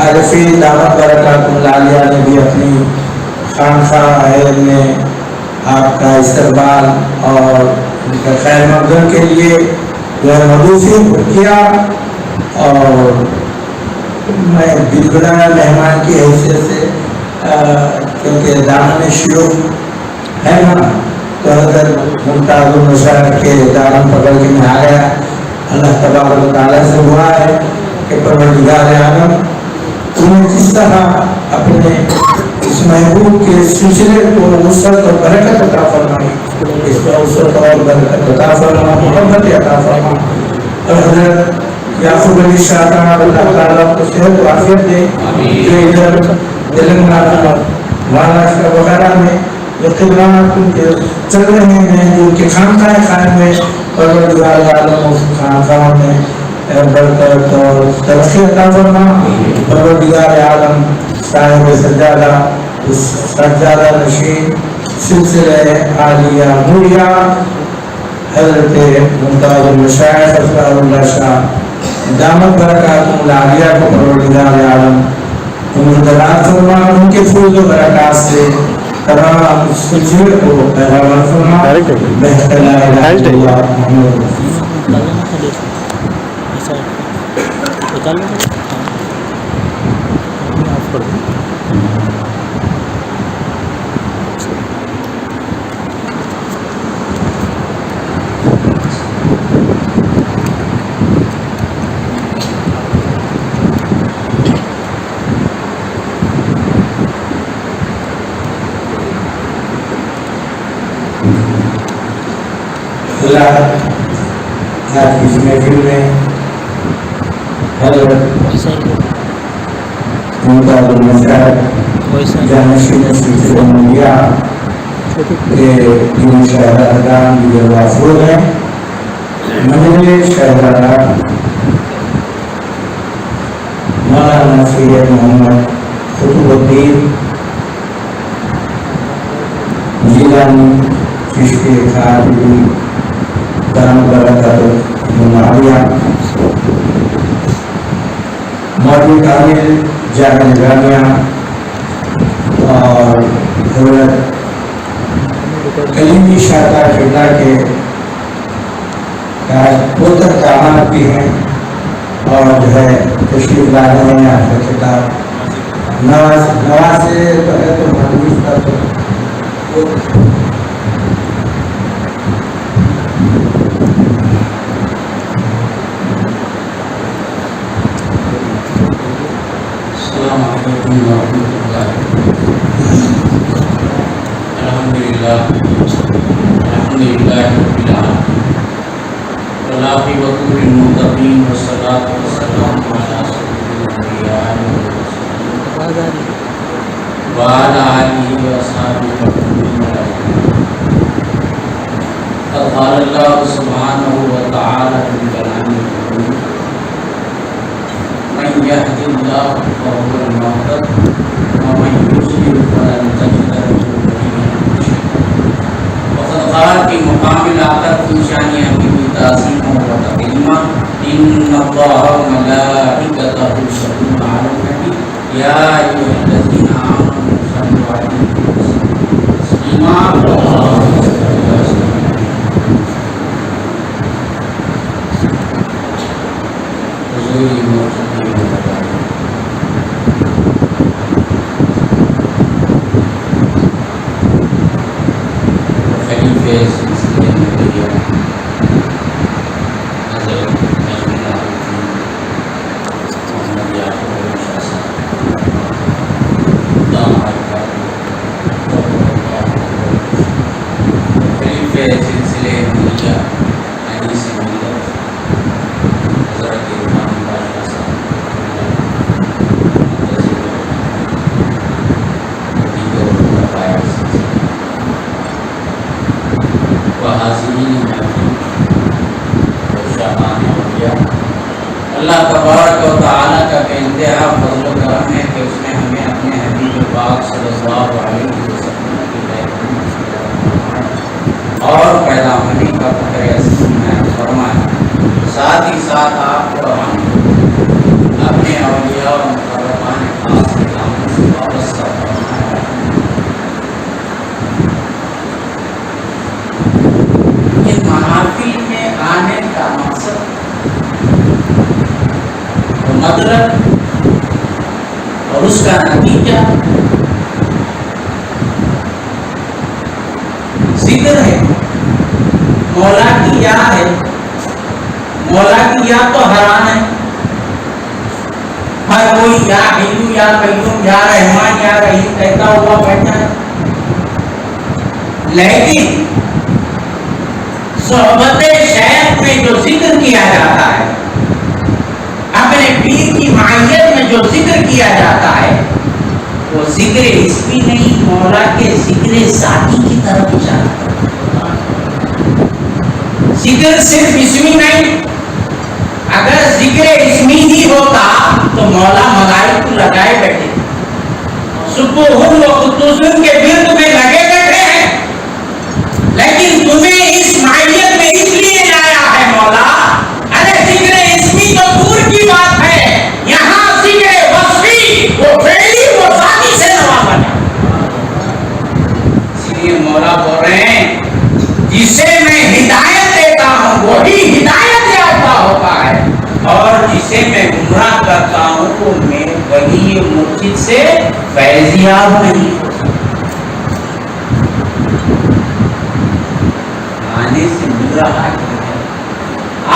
عارفی دعوت برکات العالیہ نے بھی اپنی خانقاہ عہد میں آپ کا استقبال اور ان کا خیر مقدم کے لیے جو ہے مدعوفی کیا، اور میں بالکل مہمان کی حیثیت سے کیونکہ دامن شیوخ ہے نا، تو حضرت ممتاز المشاعر کے دامن پکڑ کے میں آ گیا۔ اللہ تبارک و تعالیٰ سے دعا ہے کہ پروردگار عالم انہیں جس طرح اپنے اس محبوب کے سلسلے کو وسعت اور برکت عطا فرمائی، اس پر وسعت اور برکت عطا فرما، محبت عطا فرما، اور حضرت یعقوب علی شاہ صاحب اللہ تعالیٰ کو صحت و عافیت دے، جو ادھر تلنگانہ مہاراشٹر وغیرہ میں جو خدمات ان کے چل رہے ہیں، جو ان کے خانقاہ قائم ہے، پروردگار عالم اس خانقاہ میں برکت اور ترقی عطا فرما۔ پروردگار عالم صاحب سجادہ اس سجادہ نشین سلسلہ عالیہ نوریہ حضرت ممتاز المشائخ اسرار اللہ شاہ دامت برکات العالیہ کو پروردگار عالم عمر دراز فرما، ان کے فیض و برکات سے تمام سلسلے کو پیغام فرما۔ بہتر لا الہ الا اللہ محمد رسول اللہ۔ آج کی اس محفل میں حضرت ممتاز المشاعر جانشین سلسلہ نوریہ کے تین شہزادگان دیگر وافود ہیں، منزل شہزادہ مولانا سید محمد قطب الدین جیلانی چشتی خاطری دام برکت المعاویہ، مولوی کامل جامع جامعہ، اور حضرت کلیمی شاہدہ خدا کے پوتر داماد بھی ہیں، اور جو ہے تشریف لا رہے ہیں آپ کا خطاب نواز سے تو مدوس کا تو قال الله سبحانه وتعالى في كلامه من يهد الله فهو المهتد ومن يضلل فلن تجد له وليا مرشدا۔ وقد قال في مقام الآخر في شأن أمره تعظيما وتكريما إن الله وملائكته يصلون على النبي يا أيها الذين آمنوا صلوا عليه وسلموا تسليما۔ اللہ تبارک و تعالیٰ کا بے انتہا فضل و کرم ہے کہ اس نے ہمیں اپنے حبیب پاک صلی اللہ علیہ وسلم کی اور پیدا ہونے کا فخر عظیم فرمایا، ساتھ ہی ساتھ آپ کو اپنے اولیاء و مقربان نتیجہ ذکر ہے، مولا کی یاد ہے. مولا کی یاد تو حرام ہے. ہر کوئی یا حیو یا قیوم یا رحمان یا رحیم کہتا ہوا بیٹھا ہے، لیکن صحبت شیخ میں جو ذکر کیا جاتا ہے، اپنے پیر کی معیت میں جو ذکر کیا جاتا ہے، وہ ذکر اسمی نہیں، مولا کے ذکر ذاتی کی طرف اشارہ کرتا ہے. ذکر صرف اسمی نہیں. اگر ذکر اسمی ہی ہوتا تو مولا ملائک کو لگائے بیٹھے، سبحان و قدوس کے ورد میں لگے بیٹھے ہیں، لیکن تمہیں اس معیت میں اس لیے لایا ہے مولا. ارے ذکر اسمی تو دور کی بات ہے، یہاں ذکر وصفی وہ فعلی وہ ذاتی سے نوازا جائے. اس لیے مولا بول رہے ہیں جسے میں ہدایت دیتا ہوں وہی ہدایت یافتہ ہوتا ہے، اور جسے میں گمراہ کرتا ہوں تو میں ولی مرشد سے فیضیاب نہیں ہو سکتا. آنے سے مل رہا ہے،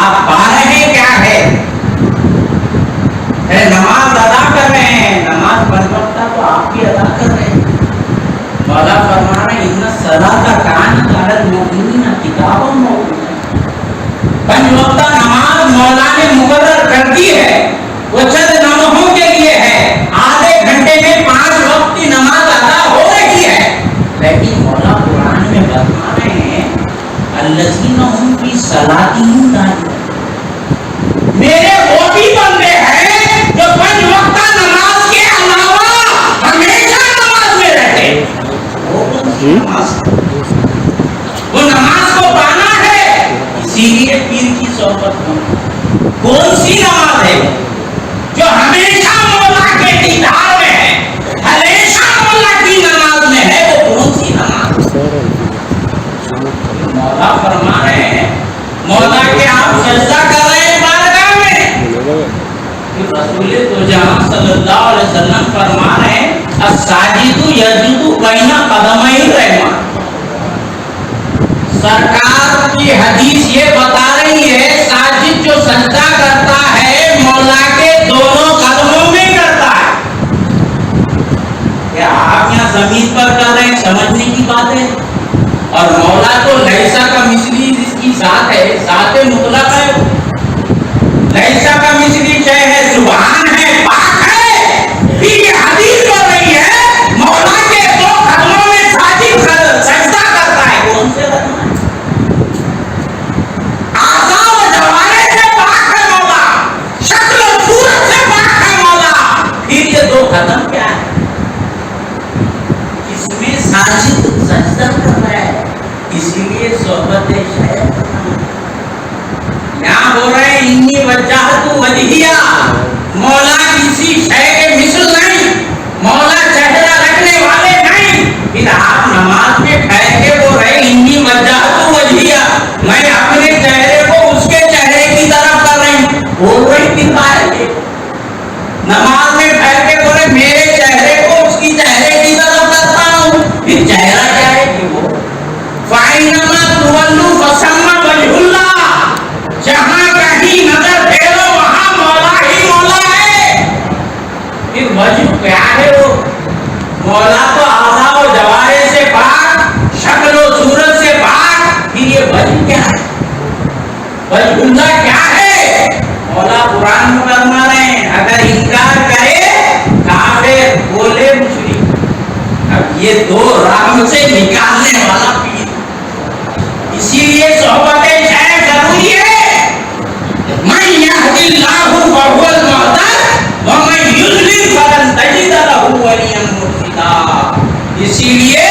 آپ پا رہے کیا ہے؟ نماز ادا کر رہے ہیں، نماز پڑھتا تو آپ بھی ادا کر رہے ہیں. مولا فرما رہے ہیں ان الصلاۃ کانت علی المؤمنین کتابا موقوتا. پنج وقتہ نماز مولا نے مقرر کر دی ہے، وہ چند لمحوں کے لیے ہے. آدھے گھنٹے میں 5 وقت کی نماز ادا ہو رہی ہے، لیکن مولا قرآن میں بتا رہے ہیں الذین هم فی صلاتہم دائمون. میرے وہ بھی بندے ہیں جو 5 وقتہ نماز کے علاوہ ہمیشہ نماز میں رہتے ہیں. وہ نماز کو پانا ہے، اسی لیے پیر کی صحبت میں کون سی نماز ہے جو ہمیشہ مولا کے دیدار میں ہے، ہمیشہ مولا کی نماز میں ہے، وہ کون سی نماز؟ مولا فرما رہے ہیں مولا کے آپ سجدہ کر رہے ہیں بارگاہ میں. رسول تو جہاں صلی اللہ علیہ وسلم فرما رہے ہیں الساجد یسجد بین قدمئی الرحمن. سرکار کی حدیث یہ بتا رہی ہے ساجد جو سجدہ کرتا ہے مولا کے دونوں قدموں میں کرتا ہے. کیا آپ یہاں زمین پر کر رہے ہیں سمجھنے کی بات ہے، اور مولا تو لیسا کا مثلی جس کی ذات ہے، ذات مطلق ہے، لیسا کا مثلی شے ہے، سبحان ہے، پاک ہے. پھر یہ حدیث بول رہی ہے مولا کے دو قدموں میں ساجد سجدہ کرتا ہے. کون سے قدم ہے؟ اعضاء و جوارح سے پاک ہے مولا، شکل و صورت سے پاک ہے مولا. پھر یہ دو قدم کیا ہے جس میں ساجد سجدہ کر رہا ہے؟ اسی لیے صحبت شیخ یہاں بول رہے ہیں انی وجہت وجہیہ. مولا کسی شے کے مثل نہیں، مولا چہرہ رکھنے والے نہیں. پھر آپ نماز میں ٹھہر کے بول رہے ہیں انی وجہت وجہیہ، میں اپنے چہرے کو اس کے چہرے کی طرف کر رہی ہوں. بول رہی کن بات ہے؟ نماز میں ٹھہر کے بول رہے میرے چہرے کو اس کی چہرے کی طرف کرتا ہوں. پھر چہرہ کیا ہے کہ وہ فَإِنَّمَا تُوَلُّوا فَثَمَّ وَجْهُ اللَّهِ. جہاں کہیں نظر پھیرو وہاں مولا ہی مولا ہے. پھر وجہ کیا ہے؟ وہ مولا تو اعضاء و جوارح سے پاک، شکل و صورت سے پاک. پھر یہ وجہ کیا ہے؟ وجہ اللہ کیا ہے؟ مولا قرآن میں فرما رہے ہیں اگر انکار کرے کافر، بولے مشرک. اب یہ دو راہ سے نکالنے والا پیر. اسی لیے صحبت شیخ ضروری ہے. من یہد اللہ فہو المہتد ومن یضلل فلن تجد لہ ولیا مرشدا. اسی لیے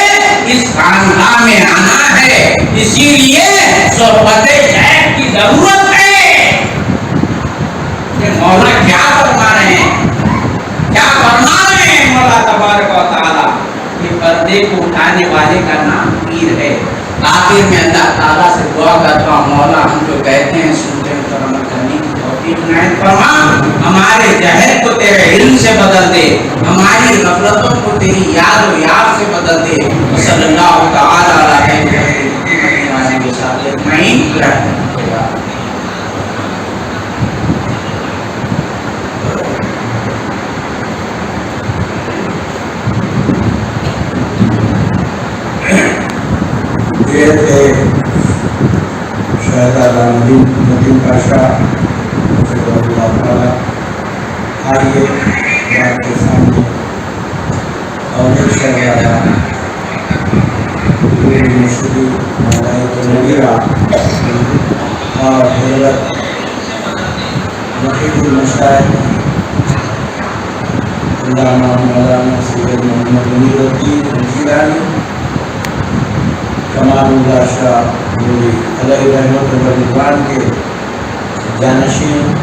اس خانقاہ میں آنا ہے، اسی لیے صحبت شیخ کی ضرورت ہے. کہ مولا کیا فرما رہے ہیں، کیا فرما رہے ہیں مولا تبارک و تعالی؟ کہ پردے کو اٹھانے والے کا نام پیر ہے. آخر میں اللہ تعالیٰ سے دعا کرتا ہوں مولا ہم جو کہتے ہیں سنتے ہیں تو عمل کرنے کی توفیق عنایت فرما. ہمارے جہل کو تیرے علم سے بدل دے، ہماری تمہاری غفلتوں کو تیری یاد و یاد سے بدل دے. صلی اللہ تعالی علیہ وسلم. یہ تھے شہزادہ ندیم پاشا حفظہ اللہ تعالیٰ. آئیے آپ کے سامنے اور ایک شہزادہ مشہوری مغیرہ اور حضرت مفید المشائخ علامہ مولانا سید محمد منیر الدین الجیلانی کمال اللہ شاہ علیہ رحمت و رضوان کے جانشین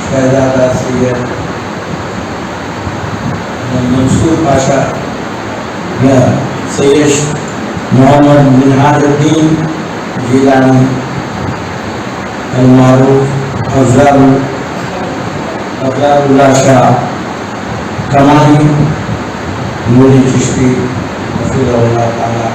شہزادہ سید منصور پاشا یا سید محمد منہاج الدین جیلانی المعروف افضل اللہ شاہ کمانی مولی چشتی حفظہ اللہ تعالیٰ.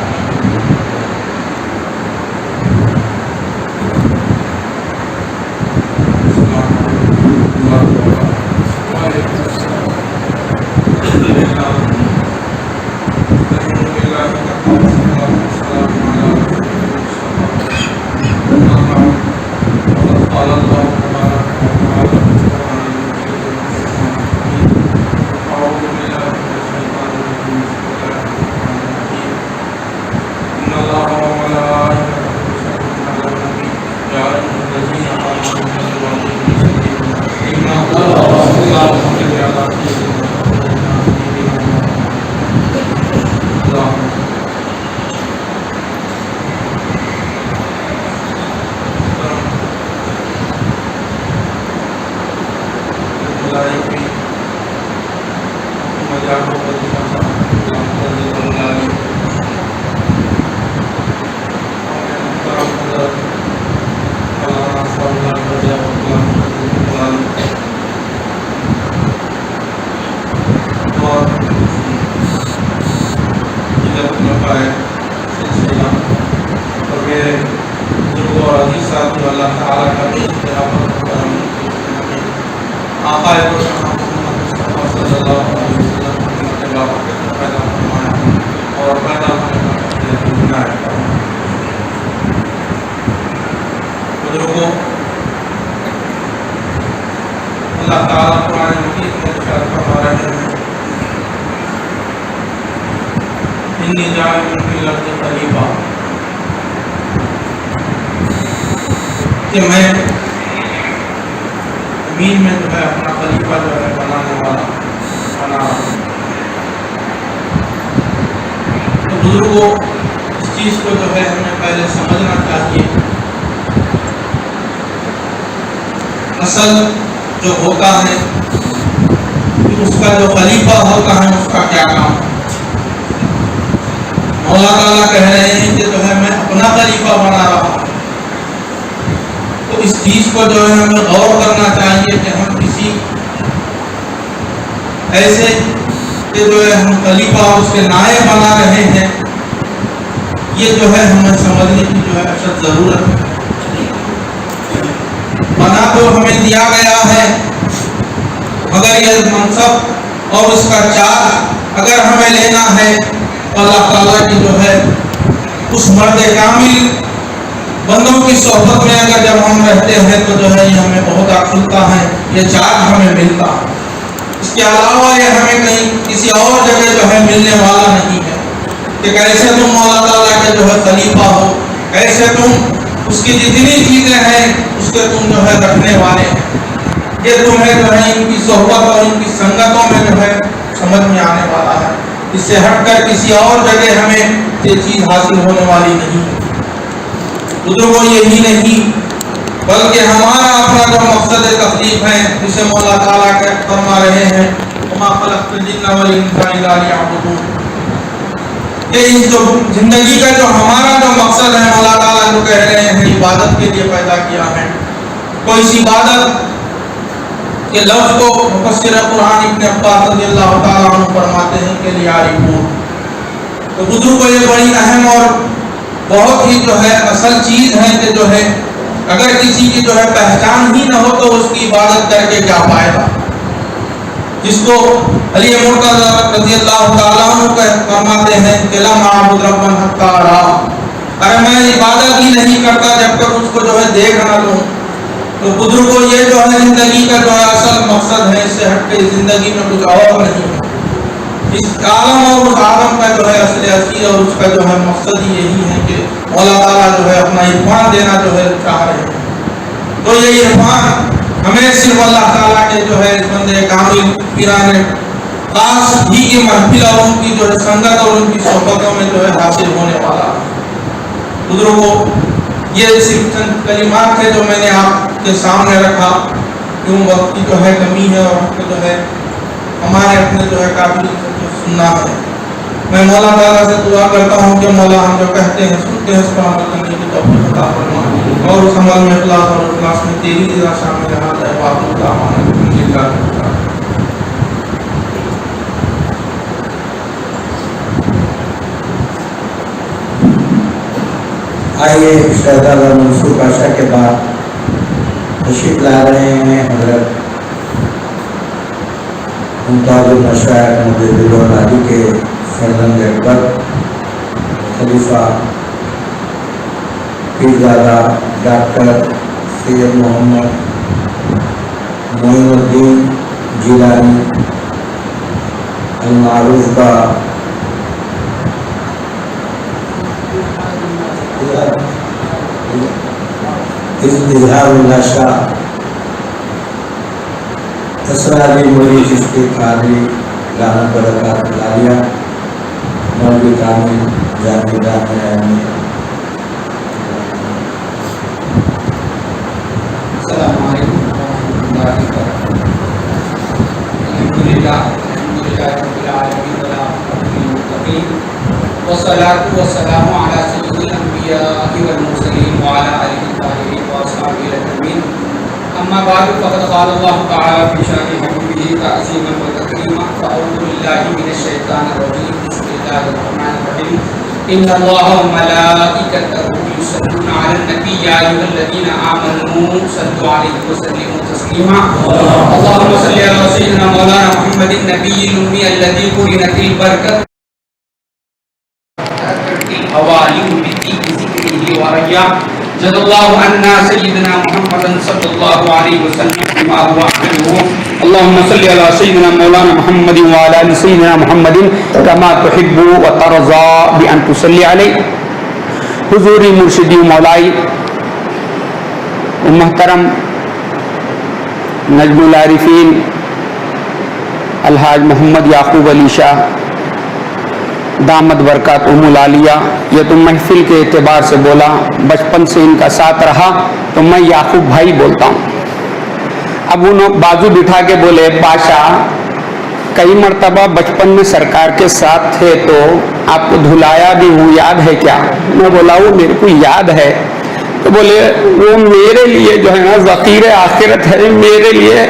اللہ تعالیٰ قرآن مجید میں ارشاد فرما رہے ہیں انی جاعل فی الارض خلیفہ، کہ میں زمین میں جو ہے اپنا خلیفہ جو ہے بنانے والا بنا رہا ہوں. تو بزرگوں اس چیز کو جو ہے ہمیں پہلے سمجھنا چاہیے. اصل جو ہوتا ہے اس کا جو خلیفہ ہوتا ہے اس کا کیا کام ہے. مولا تعالیٰ کہہ رہے ہیں کہ جو ہے میں اپنا خلیفہ بنا رہا ہوں. تو اس چیز کو جو ہے ہمیں غور کرنا چاہیے کہ ہم کسی ایسے کہ جو ہے ہم خلیفہ اور اس کے نائب بنا رہے ہیں. یہ جو ہے ہمیں سمجھنے کی جو ہے اشد ضرورت ہے. بنا تو ہمیں دیا گیا ہے مگر یہ منصب اور اس کا چارج اگر ہمیں لینا ہے تو اللہ تعالیٰ کی جو ہے اس مرد کامل بندوں کی صحبت میں اگر جب ہم رہتے ہیں تو جو ہے یہ ہمیں عہدہ کھلتا ہے، یہ چارج ہمیں ملتا ہے. اس کے علاوہ یہ ہمیں کہیں کسی اور جگہ جو ہے ملنے والا نہیں ہے کہ کیسے تم مولا تعالیٰ کے جو ہے خلیفہ ہو، کیسے تم اس کی جتنی چیزیں ہیں اس کے تم جو ہے رکھنے والے ہیں. یہ تمہیں جو ہے ان کی صحبت اور ان کی سنگتوں میں جو ہے سمجھ میں آنے والا ہے. اس سے ہٹ کر کسی اور جگہ ہمیں یہ چیز حاصل ہونے والی نہیں. بزرگوں یہی نہیں بلکہ ہمارا اپنا جو مقصد تخلیق ہے جسے مولا تعالیٰ کے فرما رہے ہیں وما خلقت الجن والانس الا لیعبدون، کہ اس جو زندگی کا جو ہمارا جو مقصد ہے مولا تعالیٰ جو کہہ رہے ہیں عبادت کے لیے پیدا کیا ہے. تو اس عبادت کہ لفظ کو مفسر قرآن ابن عباس رضی اللہ تعالیٰ عنہ فرماتے ہیں کہ لیعرفون. تو بزرگوں یہ بڑی اہم اور بہت ہی جو ہے اصل چیز ہے کہ جو ہے اگر کسی کی جو ہے پہچان ہی نہ ہو تو اس کی عبادت کر کے کیا پائے گا. جس کو علی مرتضی رضی اللہ تعالیٰ عنہ فرماتے ہیں کہ لا معبود ربا حتی اراه، ارے میں عبادت ہی نہیں کرتا جب تک اس کو جو ہے دیکھ نہ لوں. تو بزرگوں یہ جو ہے زندگی کا جو ہے اصل مقصد ہے، اس سے ہٹ کے زندگی میں کچھ اور نہیں ہے. اس عالم اور اس عالم کا جو ہے اصل اصلی اور اس کا جو ہے مقصد ہی یہی ہے کہ مولا تعالیٰ جو ہے اپنا عرفان دینا جو ہے چاہ رہے ہیں. تو یہ عرفان ہمیں صرف اللہ تعالیٰ کے جو ہے اس بندے کامل پیران خاص ہی کی محفل اور ان کی جو ہے سنگت اور ان کی صحبتوں میں جو ہے حاصل ہونے والا ہے. بزرگوں یہ صرف چند کلمات ہے جو میں نے آپ کے سامنے رکھا، کیوں وقت کی جو ہے کمی ہے اور جو ہے ہمارے اپنے جو ہے قابل سننا ہے. میں مولا تعالیٰ سے دعا کرتا ہوں کہ مولا ہم جو کہتے ہیں سنتے ہیں اس پر عمل کرنے کی توفیق عطا فرما اور اس عمل میں اخلاص اور اخلاص میں تیری رضا شامل رہا جائے. واقعی دعوانا آئیے شہزادہ منصور پاشا کے بعد تشریف لا رہے ہیں حضرت ممتاز المشائخ مجدد العلی کے فرزند اکبر خلیفہ پیرزادہ ڈاکٹر سید محمد معین الدین جیلانی المعروف کا اظہار اللہ شاہ اسراری مولی چشتی قادری لعنت برکات لالیہ مولوی کامل جامی دامن آمی. السلام علیکم ورحمۃ اللہ وبرکاتہ. الحمدللہ رب العالمین والمتقین والصلاة والسلام علی سید الانبیاء والمرسلین وعلی آلہ الطاہرین واصحابہ الاکرمین. اما بعد فقد قال اللہ تعالی فی شان حبیبہ تعظیما وتکریما. فاعوذ باللہ من الشیطان الرجیم. بسم اللہ الرحمن الرحیم. ان اللہ وملائکتہ یصلون علی النبی یا ایھا الذین آمنوا صلوا علیہ وسلموا تسلیما. اللهم صل علی سیدنا مولانا محمد النبی الأمی الذی قرنت البرکۃ حوالیم بطیب ذکرہ وریا. جزا اللہ عنا سیدنا محمد صلی اللہ علیہ وسلم بما هو اهله. اللهم صل على سيدنا مولانا محمد وعلى ال سيدنا محمد كما تحب وترضى بان تصلي عليه. حضور مرشدی مولائی محترم نجم العارفین الحاج محمد یعقوب علی شاہ دامت برکاتہم العالیہ، یہ تو محفل کے اعتبار سے بولا، بچپن سے ان کا ساتھ رہا تو میں یعقوب بھائی بولتا ہوں. اب انہوں بازو بٹھا کے بولے بادشاہ کئی مرتبہ بچپن میں سرکار کے ساتھ تھے تو آپ کو دھلایا بھی ہوں، یاد ہے کیا؟ میں بولا وہ میرے کو یاد ہے. تو بولے وہ میرے لیے جو ہے نا ذخیر آخرت ہے، میرے لیے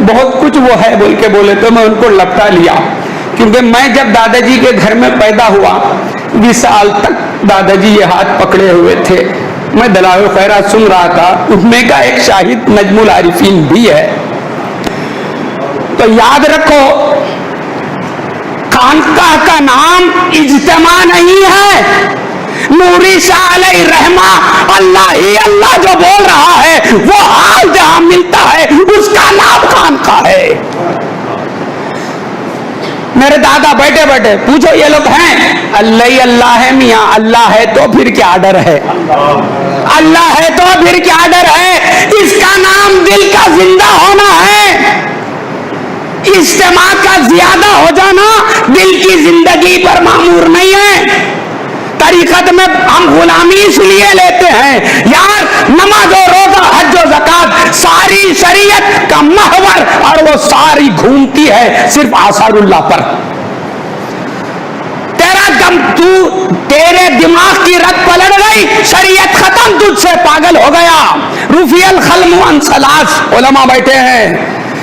بہت کچھ وہ ہے بول کے بولے. تو میں ان کو لپٹا لیا کیونکہ میں جب دادا جی کے گھر میں پیدا ہوا 20 سال تک دادا جی یہ ہاتھ پکڑے ہوئے تھے. میں دلائل خیرات سن رہا تھا، اس میں کا ایک شاہد نجم العارفین بھی ہے. تو یاد رکھو خانقاہ کا نام اجتماع نہیں ہے. نوری شاہ علیہ رحمہ اللہ ہی اللہ جو بول رہا ہے وہ حال جہاں ملتا ہے اس کا نام خانقاہ ہے. میرے دادا بیٹھے بیٹھے پوچھو یہ لوگ ہیں اللہ ہی اللہ ہے میاں. اللہ ہے تو پھر کیا ڈر ہے؟ اللہ ہے تو پھر کیا ڈر ہے؟ اس کا نام دل کا زندہ ہونا ہے. اجتماع کا زیادہ ہو جانا دل کی زندگی پر معمور نہیں ہے. طریقت میں ہم غلامی اس لیے لیتے ہیں یار، نماز و روزہ حج و زکات ساری شریعت کا محور اور وہ ساری گھومتی ہے صرف آثار اللہ پر. تیرے دماغ کی رت پلٹ گئی، شریعت ختم، تجھ سے پاگل ہو گیا. رفیع الخلم عن ثلاث، علماء بیٹھے ہیں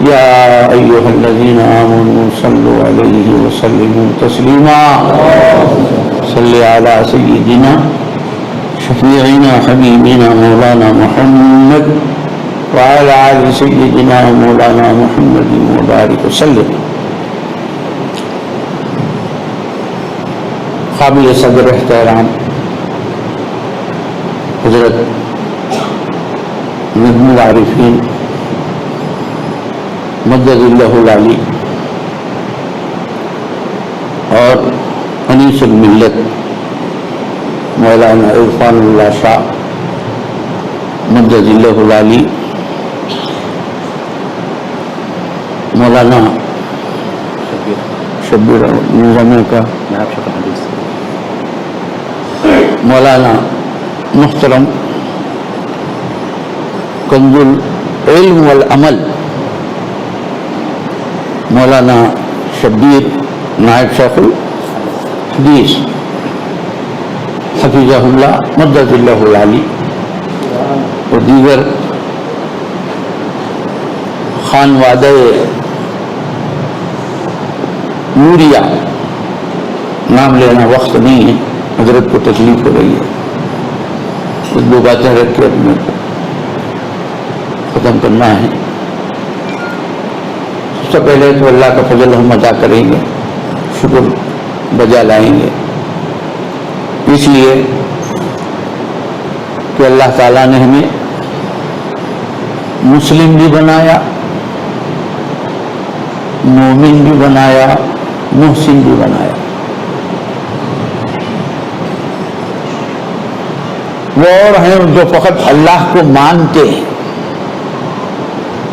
يا أيها الذين آمنوا صلوا عليه وسلموا تسليما صل على سيدنا شفيعنا حبيبنا مولانا محمد وعلى آل سيدنا مولانا محمد وبارك وسلم. قابل صدر احترام حضرت نجم العارفین مدد اللہ العلی اور انیس الملت مولانا عرفان اللہ شاہ مدد اللہ العلی، مولانا شبیر نظامیہ کا مولانا محترم کنز العلم والعمل مولانا شبیر نائب شیخ الحدیث حفیظہ اللہ مدد اللہ العلی اور دیگر خانوادہ نوریہ، نام لینا وقت نہیں ہے، حضرت کو تکلیف ہو رہی ہے، کچھ دو باتیں رکھ کے اپنے کو ختم کرنا ہے. سب سے پہلے تو اللہ کا فضل ہم ادا کریں گے، شکر بجا لائیں گے، اس لیے کہ اللہ تعالیٰ نے ہمیں مسلم بھی بنایا، مومن بھی بنایا، محسن بھی بنایا. وہ اور ہیں جو فقط اللہ کو مانتے ہیں،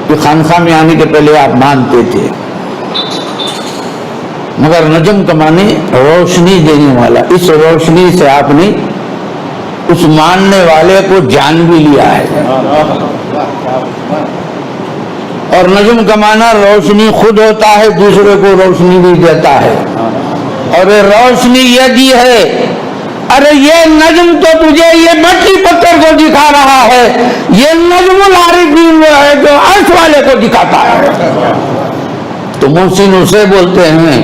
کہ خانقاہ میں آنے کے پہلے آپ مانتے تھے، مگر نجم کا معنی روشنی دینے والا. اس روشنی سے آپ نے اس ماننے والے کو جان بھی لیا ہے. اور نجم کا معنی روشنی خود ہوتا ہے، دوسرے کو روشنی بھی دیتا ہے. اور یہ روشنی یہ دی ہے، ارے یہ نجم تو تجھے یہ مٹی پتھر کو دکھا رہا ہے، یہ نجم العارفین وہ ہے جو عرش والے کو دکھاتا ہے. تو محسن اسے بولتے ہیں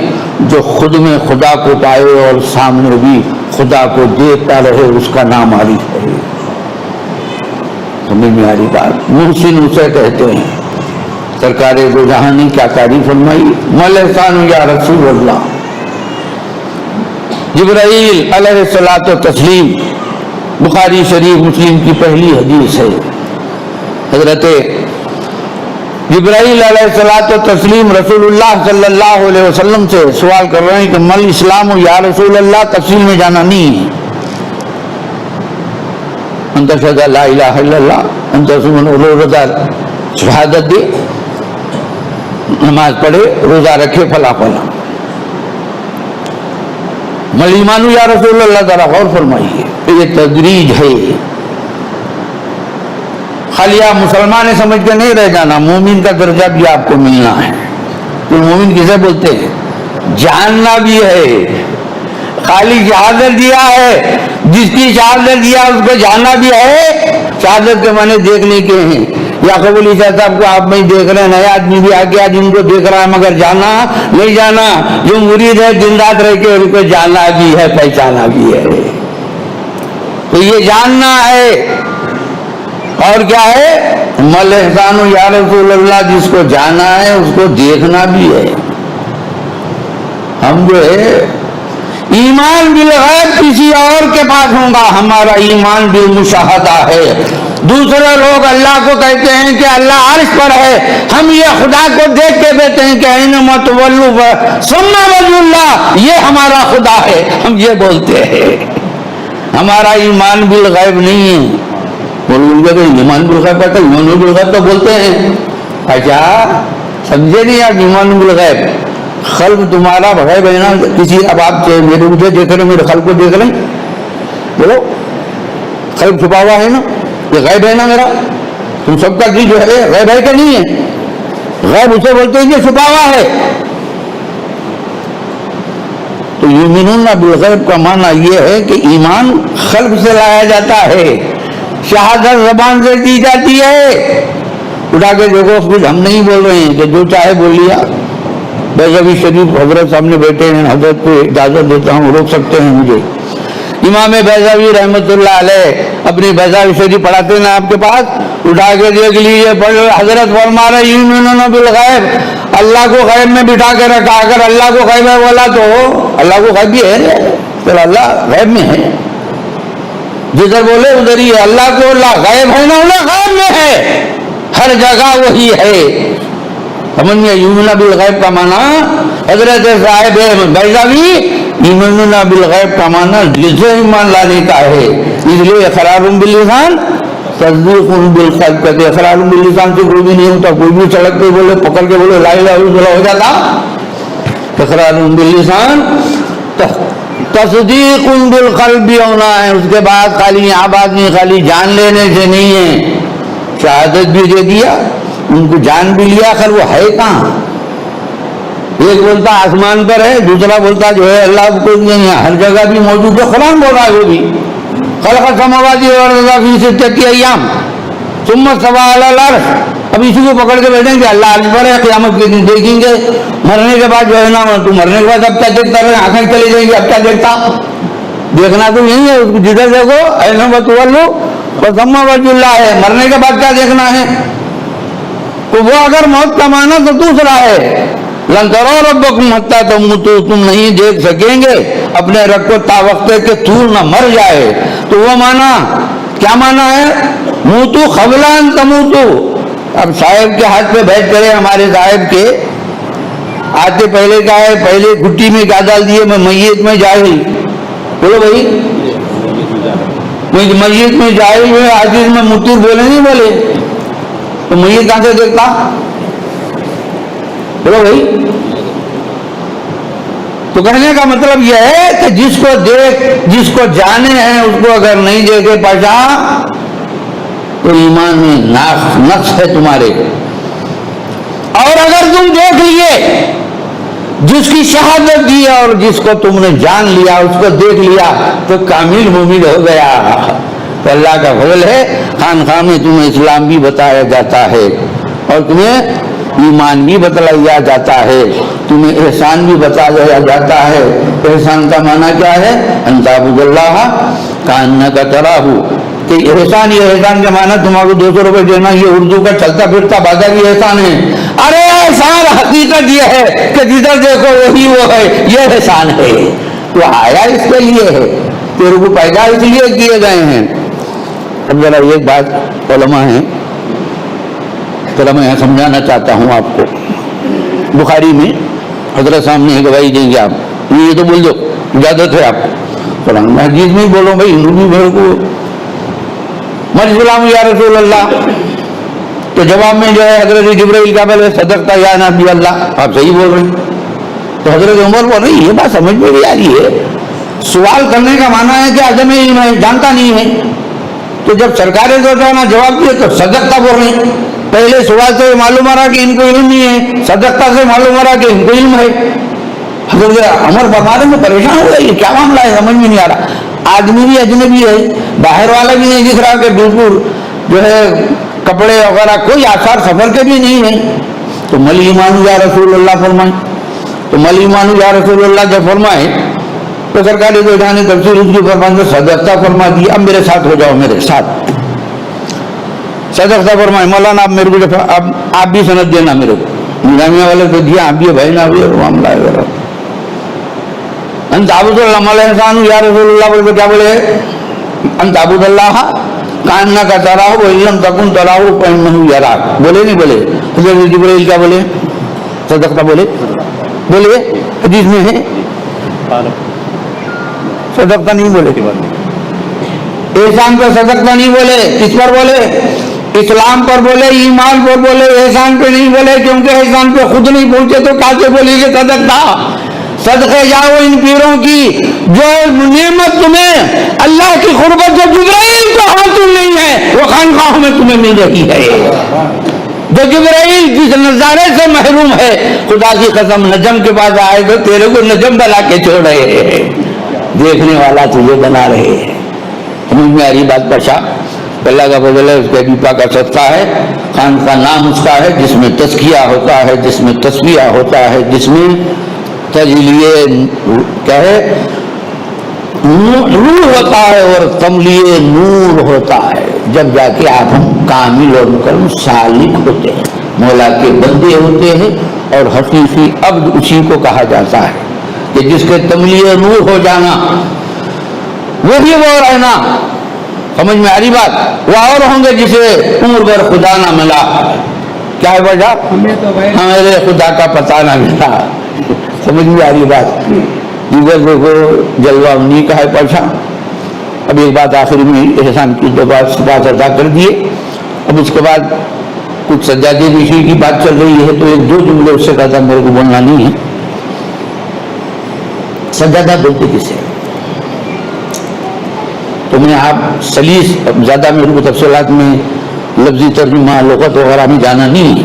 جو خود میں خدا کو پائے اور سامنے بھی خدا کو دیکھتا رہے، اس کا نام عارف ہے. سمجھ میں آ رہی بات؟ محسن اسے کہتے ہیں. سرکار دو جہاں نے کیا تعریف فرمائی، ملحسان یا رسول اللہ. جبرائیل علیہ الصلوۃ والتسلیم، بخاری شریف مسلم کی پہلی حدیث ہے. حضرت جبرائیل علیہ الصلوۃ والتسلیم رسول اللہ صلی اللہ علیہ وسلم سے سوال کر رہے ہیں کہ مل اسلام یا رسول اللہ، تفصیل میں جانا نہیں ہے. انت شہد لا الہ الا اللہ، انت روزہ شہادت دے، نماز پڑھے، روزہ رکھے، فلا فلا. مل ایمان یا رسول اللہ، ذرا غور فرمائیے، یہ تدریج ہے. خالی آپ مسلمان سمجھ کے نہیں رہ جانا، مومن کا درجہ بھی آپ کو ملنا ہے. تو مومن کسے بولتے ہیں؟ جاننا بھی ہے. خالی شہادت دیا ہے، جس کی شہادت دیا اس کو جاننا بھی ہے. شہادت کے معنی دیکھنے کے ہیں. یعقوب علیہ صاحب کو آپ میں دیکھ رہے ہیں، نیا آدمی بھی آ گیا جن کو دیکھ رہا ہے، مگر جانا نہیں جانا. جو مرید ہے دن رات رہ کے ان کو جاننا بھی ہے، پہچانا بھی ہے. تو یہ جاننا ہے. اور کیا ہے؟ مل احسان یا رسول اللہ، جس کو جانا ہے اس کو دیکھنا بھی ہے. ہم جو ہے ایمان بالغیب کسی اور کے پاس ہوں گا، ہمارا ایمان بالمشاہدہ ہے. دوسرے لوگ اللہ کو کہتے ہیں کہ اللہ عرش پر ہے، ہم یہ خدا کو دیکھ کے کہتے ہیں کہ اینما تولوا ثم وجه اللہ، یہ ہمارا خدا ہے، ہم یہ بولتے ہیں. ہمارا ایمان بالغیب نہیں ہے. ایمان بالغیب کا ایمان بالغیب تو بولتے ہیں. اچھا سمجھے نہیں آپ ایمان بالغیب؟ خلق تمہارا غیب ہے نا. کسی اب آپ میرے مجھے دیکھ رہے، میرے خلق کو دیکھ رہے، بولو خلق چھپا ہوا ہے نا، یہ غیب ہے نا میرا. تم سب کا دل جو ہے غیب ہے کہ نہیں ہے؟ غیب اسے بولتے ہیں کہ چھپا ہوا ہے. تو یؤمنون بالغیب کا معنی یہ ہے کہ ایمان خلق سے لایا جاتا ہے، شہادت زبان سے دی جاتی ہے. اٹھا کے دیکھو کچھ ہم نہیں بول رہے ہیں کہ جو چاہے بول لیا. بیضاوی شریف حضرت سامنے بیٹھے ہیں, حضرت کو اجازت دیتا ہوں, روک سکتے ہیں مجھے. امام بیضاوی رحمۃ اللہ علیہ اپنی بیضاوی شریف پڑھاتے ہیں آپ کے پاس, اٹھا کے دیکھ لیجیے. حضرت فرما رہے یؤمنون بالغیب, اللہ کو غیب میں بٹھا کے رکھا. اگر اللہ کو غیب ہے بولا تو اللہ کو غیب بھی ہے, پھر اللہ غیب میں ہے. جدھر بولے ادھر ہی ہے. اللہ کو اللہ غیب ہے نا, اللہ غیب میں ہے, ہر جگہ وہی ہے. سمجھ میں یؤمنون بالغیب کا معنی حضرت صاحب بیضاوی یؤمنون بالغیب کا معنی جسے ایمان لانے کا ہے. اس لیے اقرار باللسان تصدیق بالقلب کہتے. اقرار باللسان سے کوئی بھی نہیں ہوتا. کوئی بھی سڑک پہ بولے, پکڑ کے بولے لا الہ الا اللہ ہو جاتا. اقرار باللسان تصدیق بالقلب بھی ہونا ہے. اس کے بعد خالی یہاں بات نہیں, خالی جان لینے سے نہیں ہے. شہادت بھی دے دیا, ان کو جان بھی لیا, خیر وہ ہے کہاں. ایک بولتا آسمان پر ہے, دوسرا بولتا جو ہے اللہ کو ہر جگہ بھی موجود ہے. قرآن بول رہا ہے وہ بھی خلق السماوات والارض فی ستۃ ایام ثم استوى علی العرش. اب اسی کو پکڑ کے بیٹھیں گے اللہ عرش پر ہے, قیامت کے دن دیکھیں گے. مرنے کے بعد جو ہے نا, تو مرنے کے بعد اب کیا دیکھتا رہے, آنکھیں چلی جائیں گی, اب کیا دیکھتا. دیکھنا تو یہی ہے, جدھر دیکھو اینما تولوا فثم وجہ اللہ ہے. مرنے کے بعد کیا دیکھنا ہے. تو وہ اگر موت کا معنی تو دوسرا ہے, لن تروا ربکم حتی تموتوا, تم نہیں دیکھ سکیں گے اپنے رب کو تا وقت کہ طول نہ مر جائے. تو وہ معنی کیا معنی ہے, موتو قبل ان تموتوا. اب صاحب کے ہاتھ پہ بیٹھ کرے, ہمارے صاحب کے آتے پہلے کیا ہے, پہلے گھٹی میں کیا ڈال دیے, میں میت میں جاہل. بولو بھائی, میت میں جاہل ہوئے, حدیث میں متور بولے نہیں بولے, تو میت کہاں سے دیکھتا. بولو بھائی. تو کہنے کا مطلب یہ ہے کہ جس کو دیکھ, جس کو جانے ہیں, اس کو اگر نہیں دیکھے پہچان تو ایمان میں نقص ہے تمہارے. اور اگر تم دیکھ لیے, جس کی شہادت دی اور جس کو تم نے جان لیا, اس کو دیکھ لیا, تو کامل مومن ہو گیا. تو اللہ کا فضل ہے, خانقاہ میں تمہیں اسلام بھی بتایا جاتا ہے اور تمہیں ایمان بھی بتلایا جاتا ہے, تمہیں احسان بھی بتایا جاتا ہے. احسان کا معنی کیا ہے, ان تعبد اللہ کانک تراہ. کہ احسان, یہ احسان کے معنی تمہارے 200 روپے دینا, یہ اردو کا چلتا پھرتا بازاری احسان ہے. ارے احسان حقیقت یہ ہے کہ جدھر دیکھو وہی وہ ہے, یہ احسان ہے. تو آیا اس کے لیے ہے, تیرے کو پیدا اس لیے کیے گئے ہیں. اب ذرا ایک بات علماء ہیں, ذرا میں سمجھانا چاہتا ہوں آپ کو. بخاری میں حضرت سامنے گواہی دیں گے, آپ یہ تو بول دو, اجازت ہے آپ کو. قرآن میں حدیث میں بولو بھائی, ہندو بھی میرے کو مجھلام یا رسول اللہ. تو جواب میں جو ہے حضرت جبرائیل کا بولے صدقتا یا نبی اللہ, آپ صحیح بول رہے ہیں. تو حضرت عمر بول رہے, یہ بات سمجھ میں بھی آ رہی ہے. سوال کرنے کا معنی ہے کہ عدم علم ہے, جانتا نہیں ہے. تو جب سرکار نے جواب دیا تو صدقتا بول رہے ہیں. پہلے سوال سے معلوم ہو رہا کہ ان کو علم نہیں ہے, صدقتا سے معلوم ہو رہا کہ ان کو علم ہے. حضرت عمر فرما رہے ہیں, پریشان ہو گئے, یہ کیا معاملہ ہے, سمجھ میں نہیں آ رہا. آدمی بھی اجنبی ہے, باہر والا بھی نہیں دکھ رہا کہ بالکل جو ہے کپڑے وغیرہ کوئی آثار سفر کے بھی نہیں ہے. تو مل ایمان یا رسول اللہ فرمائے. تو مل ایمان یا رسول اللہ جب فرمائے تو سرکاری کو اٹھانے تفسیر اس کی فرمائے صدقتا فرما دی. اب میرے ساتھ ہو جاؤ, میرے ساتھ صدقتا فرمائے. مولانا آپ میرے کو اب آپ بھی سند دینا میرے کو. نظامیہ والے تو دیا, آپ بھی بھائی نہ بھی معاملہ ہے ذرا. انت عبد اللہ احسان یا رسول اللہ بولے تو کیا بولے, انت عبد اللہ کاننا کا تراہ و علم تکن تراہ فانہ یراک. بولے نہیں بولے. حضرت جبرائیل کیا بولے, صدقتا بولے. بولے حدیث میں ہے, صدقتا نہیں بولے. احسان پر صدقتا نہیں بولے. کس پر بولے, اسلام پر بولے, ایمان پر بولے, احسان پہ نہیں بولے. کیونکہ احسان پہ خود نہیں پہنچے تو کہاں سے بولیں گے صدقتا. صدقے جاؤ ان پیروں کی جو نعمت تمہیں اللہ کی قربت جو جبرائیل کو حاصل نہیں ہے وہ خانقاہوں میں تمہیں مل رہی ہے. جو جبرائیل جس نظارے سے محروم ہے, خدا کی قسم نجم کے پاس آئے تو تیرے کو نجم بنا کے چھوڑ رہے ہیں, دیکھنے والا تجھے بنا رہے ہیں. سمجھ میں آ رہی بات. پشا اللہ کا فضل ہے، اس کے ابھی پاک کا صدقہ ہے، خان کا نام اس کا ہے جس میں تزکیہ ہوتا ہے، جس میں تصفیہ ہوتا ہے، جس میں تجلیے کیا ہے روح ہوتا ہے اور تملیے نور ہوتا ہے، جب جا کے آپ ہم کامل اور مکرم سالک ہوتے ہیں، مولا کے بندے ہوتے ہیں، اور حقیقی عبد اسی کو کہا جاتا ہے کہ جس کے تملیے نور ہو جانا، وہی وہ رہنا، سمجھ میں آ رہی بات؟ وہ اور ہوں گے جسے عمر بھر خدا نہ ملا، کیا ہے وجہ؟ ہمارے خدا کا پتہ نہ ملا، سمجھ میں آ رہی بات؟ دیگر دیکھو جلوہ انہی کا ہے پاچھا۔ اب ایک بات آخر میں احسان کی دو بات ادا کر دیے، اب اس کے بعد کچھ سجادے نشی کی بات چل رہی ہے تو ایک دو جملے اس سے کہتا میرے کو بولنا نہیں ہے۔ سجادہ بولتے کسے؟ تو میں آپ سلیس زیادہ میرے کو تفصیلات میں لفظی ترجمہ لغت وغیرہ میں جانا نہیں ہے،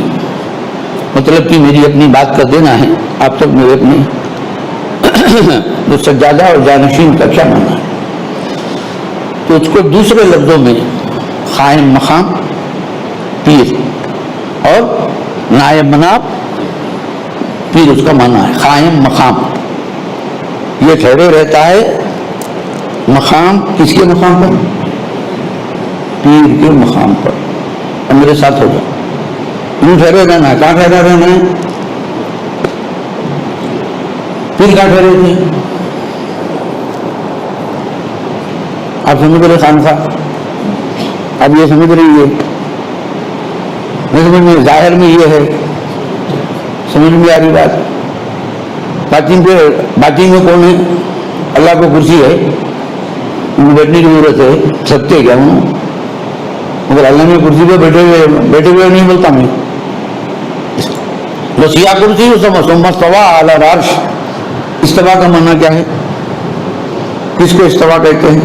مطلب کہ میری اپنی بات کر دینا ہے آپ تک میرے اپنے جو سجادہ اور جانشین کا کیا معنی ہے، تو اس کو دوسرے لفظوں میں قائم مقام پیر اور نائب مناب پیر، اس کا معنی ہے قائم مقام، یہ ٹھہرے رہتا ہے مقام، کس کے مقام پر؟ پیر کے مقام پر۔ اب میرے ساتھ ہو جاؤ، یوں ٹھہرے رہنا ہے، کہاں ٹھہرا رہنا ہے؟ پیر کہاں ٹھہرے تھے؟ آپ سمجھ رہے خانخواہ، اب یہ سمجھ رہی ہے، سمجھ میں ظاہر میں یہ ہے، سمجھ میں آ رہی بات؟ باطن میں کون ہے؟ اللہ کو کرسی ہے، ان بیٹھنے کی ضرورت ہے، ستے کیا ہوں، مگر اللہ نے کرسی پہ بیٹھے ہوئے نہیں بولتا میں، وسیع کرسی ثم استویٰ علی العرش۔ استوا کا معنی کیا ہے؟ کس کو استوا کہتے ہیں؟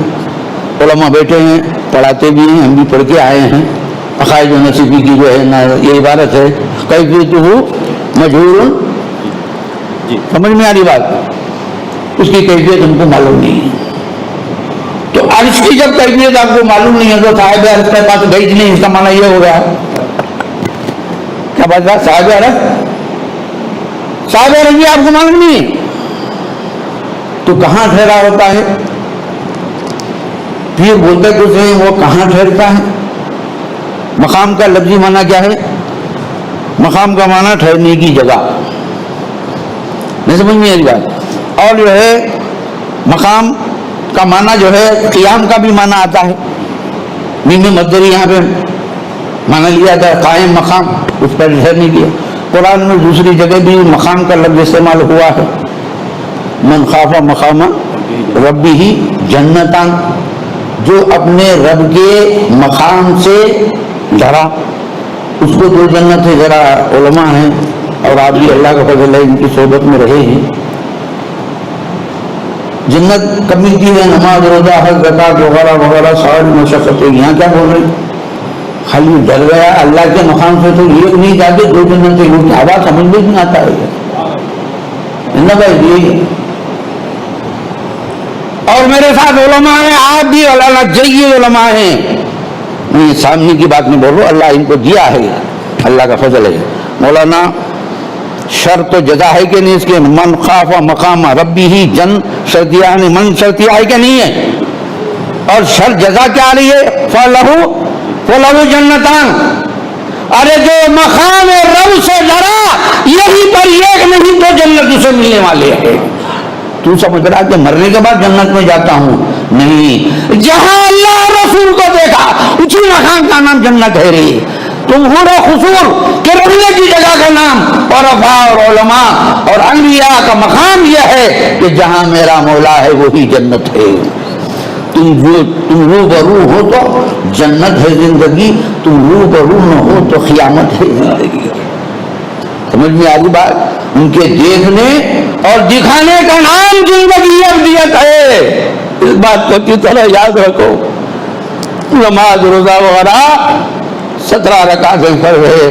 علماء بیٹھے ہیں، پڑھاتے بھی ہیں، ہم بھی پڑھ کے آئے ہیں، عقائد و نصیبی کی جو ہے نا یہ عبارت ہے کیفیتہ مجہول، سمجھ میں آ رہی بات؟ اس کی کیفیت ہم کو معلوم نہیں ہے، تو عرش کی جب کیفیت آپ کو معلوم نہیں ہے تو صاحب عرش کے پاس گئی نہیں، اس کا معنی یہ ہو گیا کیا بات ہے؟ صاحب عرش بھی آپ کو معلوم نہیں ہے تو کہاں ٹھہرا ہوتا ہے؟ پیر بولتے کچھ ہیں، وہ کہاں ٹھہرتا ہے؟ مقام کا لفظی معنی کیا ہے؟ مقام کا معنی ٹھہرنے کی جگہ، نہیں سمجھ میں آ رہی بات؟ اور جو ہے مقام کا معنی جو ہے قیام کا بھی معنی آتا ہے، میم مصدری یہاں پہ معنی لیا تھا قائم مقام، اس پر ٹھہرنے کی۔ قرآن میں دوسری جگہ بھی مقام کا لفظ استعمال ہوا ہے، من خاف مقام ربہ جنتان، جو اپنے رب کے مقام سے ڈرا، اس کو دو جنت ہے، ذرا علماء ہیں اور آپ بھی اللہ کا فضل ہے ان کی صحبت میں رہے ہیں، جنت کب ملتی ہے؟ نماز روزہ حج زکات وغیرہ وغیرہ ساری مشقتیں، یہاں کیا بول رہے ہیں؟ خالی ڈر گیا اللہ کے مقام سے تو یہ نہیں جاتے دو جنتیں، وہ کیا بات سمجھ میں نہیں آتا ہے بھائی۔ اور میرے ساتھ علماء ہیں، آپ بھی اللہ جید علماء ہیں، میں سامنے کی بات نہیں بول رہا، اللہ ان کو دیا ہے، اللہ کا فضل ہے۔ مولانا شرط و جزا ہے کہ نہیں اس کے؟ من خاف مقام ربی ہی جن شرطیہ، یعنی من شرطیہ ہے کہ نہیں ہے؟ اور شرط جزا کیا آ رہی ہے؟ فلہو جنتان، ارے جو مقام رب سے ڈرا یہی پر ایک نہیں تو جنت اسے ملنے والے ہے۔ تو سمجھ رہا کہ مرنے کے بعد جنت میں جاتا ہوں؟ نہیں، جہاں اللہ رسول کو دیکھا اسی مقام کا نام جنت ہے رہی، تم حور و خسور کے رہنے کی جگہ کا نام اور عرفاء اور علماء اور انبیاء کا مقام یہ ہے کہ جہاں میرا مولا ہے وہی جنت ہے۔ تم روبرو ہو تو جنت ہے زندگی، تم روبرو نہ ہو تو قیامت ہے زندگی۔ سمجھ میں آ رہی بات؟ ان کے دیکھنے اور دکھانے کا نام زندگی ابدیت ہے، اس بات کو اچھی طرح یاد رکھو۔ نماز روزہ وغیرہ 17 رکعتیں پڑھ رہے،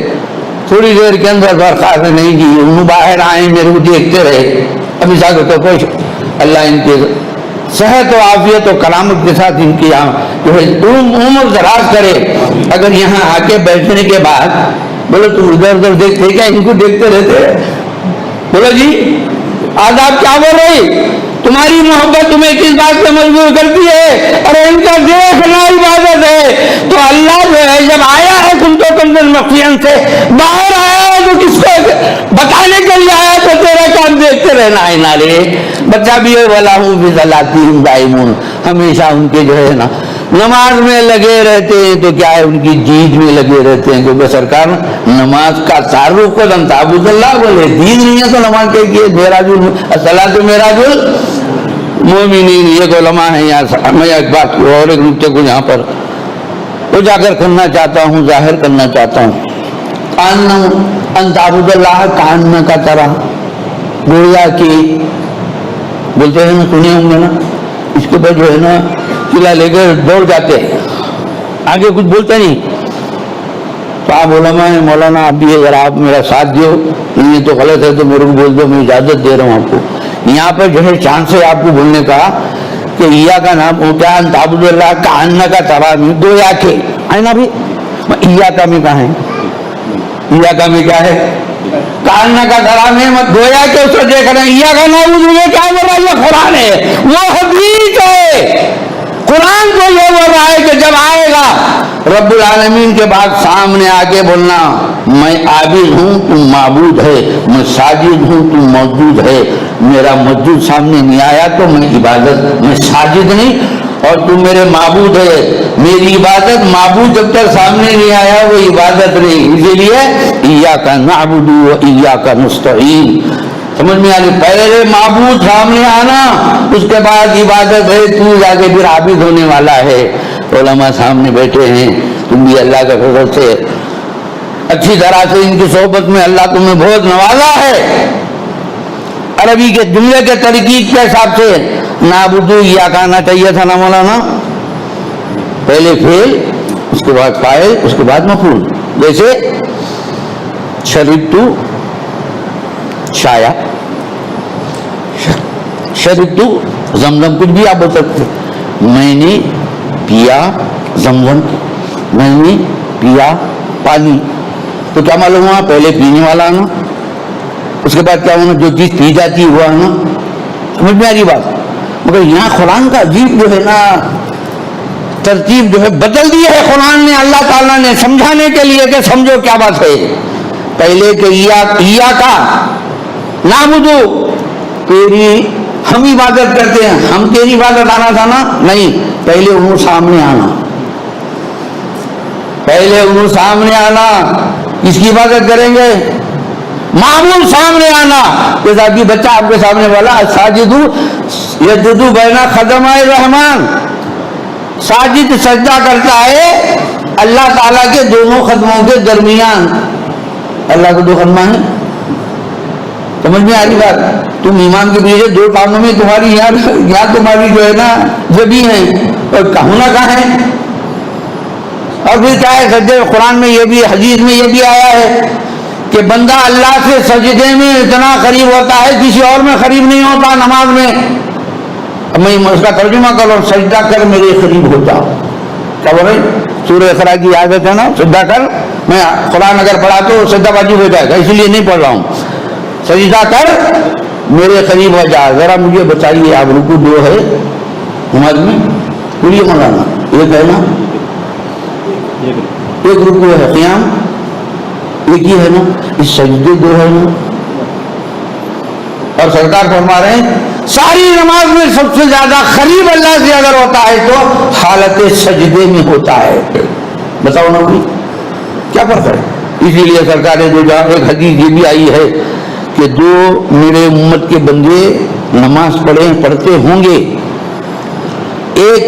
تھوڑی دیر کے اندر برخاست نہیں کی، انہوں باہر آئے میرے کو دیکھتے رہے، ابھی ساتھ تو کوئی اللہ ان کے صحت و عافیت و کرامت کے ساتھ ان کی جو ہے عمر دراز کرے. اگر یہاں آ کے بیٹھنے کے بعد بولو تم ادھر ادھر دیکھتے کیا؟ ان کو دیکھتے رہتے. بولو جی آج آپ کیا بول رہے؟ تمہاری محبت تمہیں کس بات سے مجبور کرتی ہے؟ اور ان کا دیکھنا عبادت ہے. تو اللہ جو ہے جب آیا ہے تم تو کنزل مخفیان سے باہر آیا ہے تو کس کو بتانے کے لیے آیا؟ تو تیرا کام دیکھتے رہنا ہے. نارے بچہ بھی ہے والا ہوں بھی ذلاتہم دائمون، ہمیشہ ان کے جو ہے نا نماز میں لگے رہتے ہیں. تو کیا ہے ان کی جیت میں لگے رہتے ہیں، کیونکہ سرکار نماز کا تعارف کو لن تعبد اللہ بولے. دین نہیں ہے تو نماز کے لیے معراج الصلاۃ معراج المومنین. یہ علماء ہیں یہاں. میں ایک بات اور ایک نکتے کو یہاں پر اجاگر کرنا چاہتا ہوں، ظاہر کرنا چاہتا ہوں. ان تعبد اللہ کان کا طرح، گویا کہ بولتے ہیں نا، سنے ہوں گے نا، اس کے بعد جو ہے نا قلعہ لے کر دوڑ جاتے ہیں، آگے کچھ بولتے نہیں. تو آپ علماء ہیں، مولانا آپ بھی اگر آپ میرا ساتھ دیو، یہ تو غلط ہے تو میرے کو بول دو، میں اجازت دے رہا ہوں آپ کو. یہاں پر جو ہے چانس ہے آپ کو بولنے کا کہ ایا کا نام کیا تعبد اللہ کا انا کا ترامی گویا کے ہے نا بھی. ایا کا میں کہاں ہے؟ ایا کا میں کیا ہے؟ کانا کا ترامی مت گویا کہ اسے دیکھ رہے ہیں. ایا کا نام مجھے کیا بول رہا ہے؟ یہ قرآن ہے، وہ حدیث ہے. قرآن کو یہ بول رہا ہے کہ جب آئے گا رب العالمین کے بعد سامنے آ کے بولنا میں عابد ہوں تم معبود ہے، میں ساجد ہوں تم موجود ہے. میرا موجود سامنے نہیں آیا تو میں عبادت، میں ساجد نہیں، اور تم میرے معبود ہے. میری عبادت معبود جب تک سامنے نہیں آیا وہ عبادت نہیں. اسی لیے ایاک نعبد و ایاک نستعین. سمجھ میں آگے پہلے معبود سامنے آنا، اس کے بعد عبادت ہے. تو جا کے پھر عابد ہونے والا ہے. علماء سامنے بیٹھے ہیں، تم بھی اللہ کے فضل سے اچھی طرح سے ان کی صحبت میں اللہ تمہیں بہت نوازا ہے. عربی کے جملے کے ترکیب کے حساب سے نعبدو ایاک آنا چاہیے تھا نا مولانا. پہلے فعل، اس کے بعد فاعل، اس کے بعد مفعول. جیسے شربتو شایا، شربتو زمزم، کچھ بھی آپ بول سکتے. میں نے پیا زمزم، میں نے پیا پانی. تو کیا معلوم ہوا؟ پہلے پینے والا آنا، اس کے بعد کیا ہونا؟ جو چیز پی جاتی ہے وہ آنا. سمجھ میں آ رہی بات؟ مگر یہاں قرآن کا عجیب جو ہے نا ترتیب جو ہے بدل دی ہے قرآن نے، اللہ تعالیٰ نے سمجھانے کے لیے کہ سمجھو کیا بات ہے. پہلے کہ ایاک نعبدو، تیری ہم عبادت کرتے ہیں، ہم تیری عبادت آنا تھا نا؟ نہیں، پہلے انہوں سامنے آنا، پہلے انہوں سامنے آنا. کس کی عبادت کریں گے؟ معمول سامنے آنا. جیسا کہ بچہ آپ کے سامنے والا ساجدو یسجدو بین خدمائے الرحمن، ساجد سجدہ کرتا ہے اللہ تعالیٰ کے دونوں قدموں کے درمیان. اللہ کے دو قدم ہیں، سمجھ میں آ رہی بات؟ تم امام کے پیچھے دو کاموں میں تمہاری یہاں تمہاری جو ہے نا جبھی ہیں، اور ہونا کہاں ہے؟ اور پھر کیا ہے؟ سجدے قرآن میں یہ بھی، حدیث میں یہ بھی آیا ہے کہ بندہ اللہ سے سجدے میں اتنا قریب ہوتا ہے کسی اور میں قریب نہیں ہوتا نماز میں. میں اس کا ترجمہ کر رہا ہوں، سجدہ کر میرے قریب ہو جاؤ. کیا بول رہے ہیں؟ سورہ اقرا کی عادت ہے نا سجدہ کر. میں قرآن اگر پڑھا تو سجدہ واجب ہو جائے گا، اس لیے نہیں پڑھ رہا ہوں. سجدہ کر میرے قریب ہو جا. ذرا مجھے بتائیے آپ، رکوع دو ہے نماز میں؟ پوری مولانا ایک ہے نا، ایک رکوع ہے، قیام ایک ہی ہے نا، اس سجدے دو ہے نا. اور سرکار فرما رہے ہیں ساری نماز میں سب سے زیادہ قریب اللہ سے اگر ہوتا ہے تو حالت سجدے میں ہوتا ہے. بتاؤ نا بھی کیا فرق ہے؟ اسی لیے سرکار نے جو ایک حدیث یہ بھی آئی ہے کہ جو میرے امت کے بندے نماز پڑھتے ہوں گے، ایک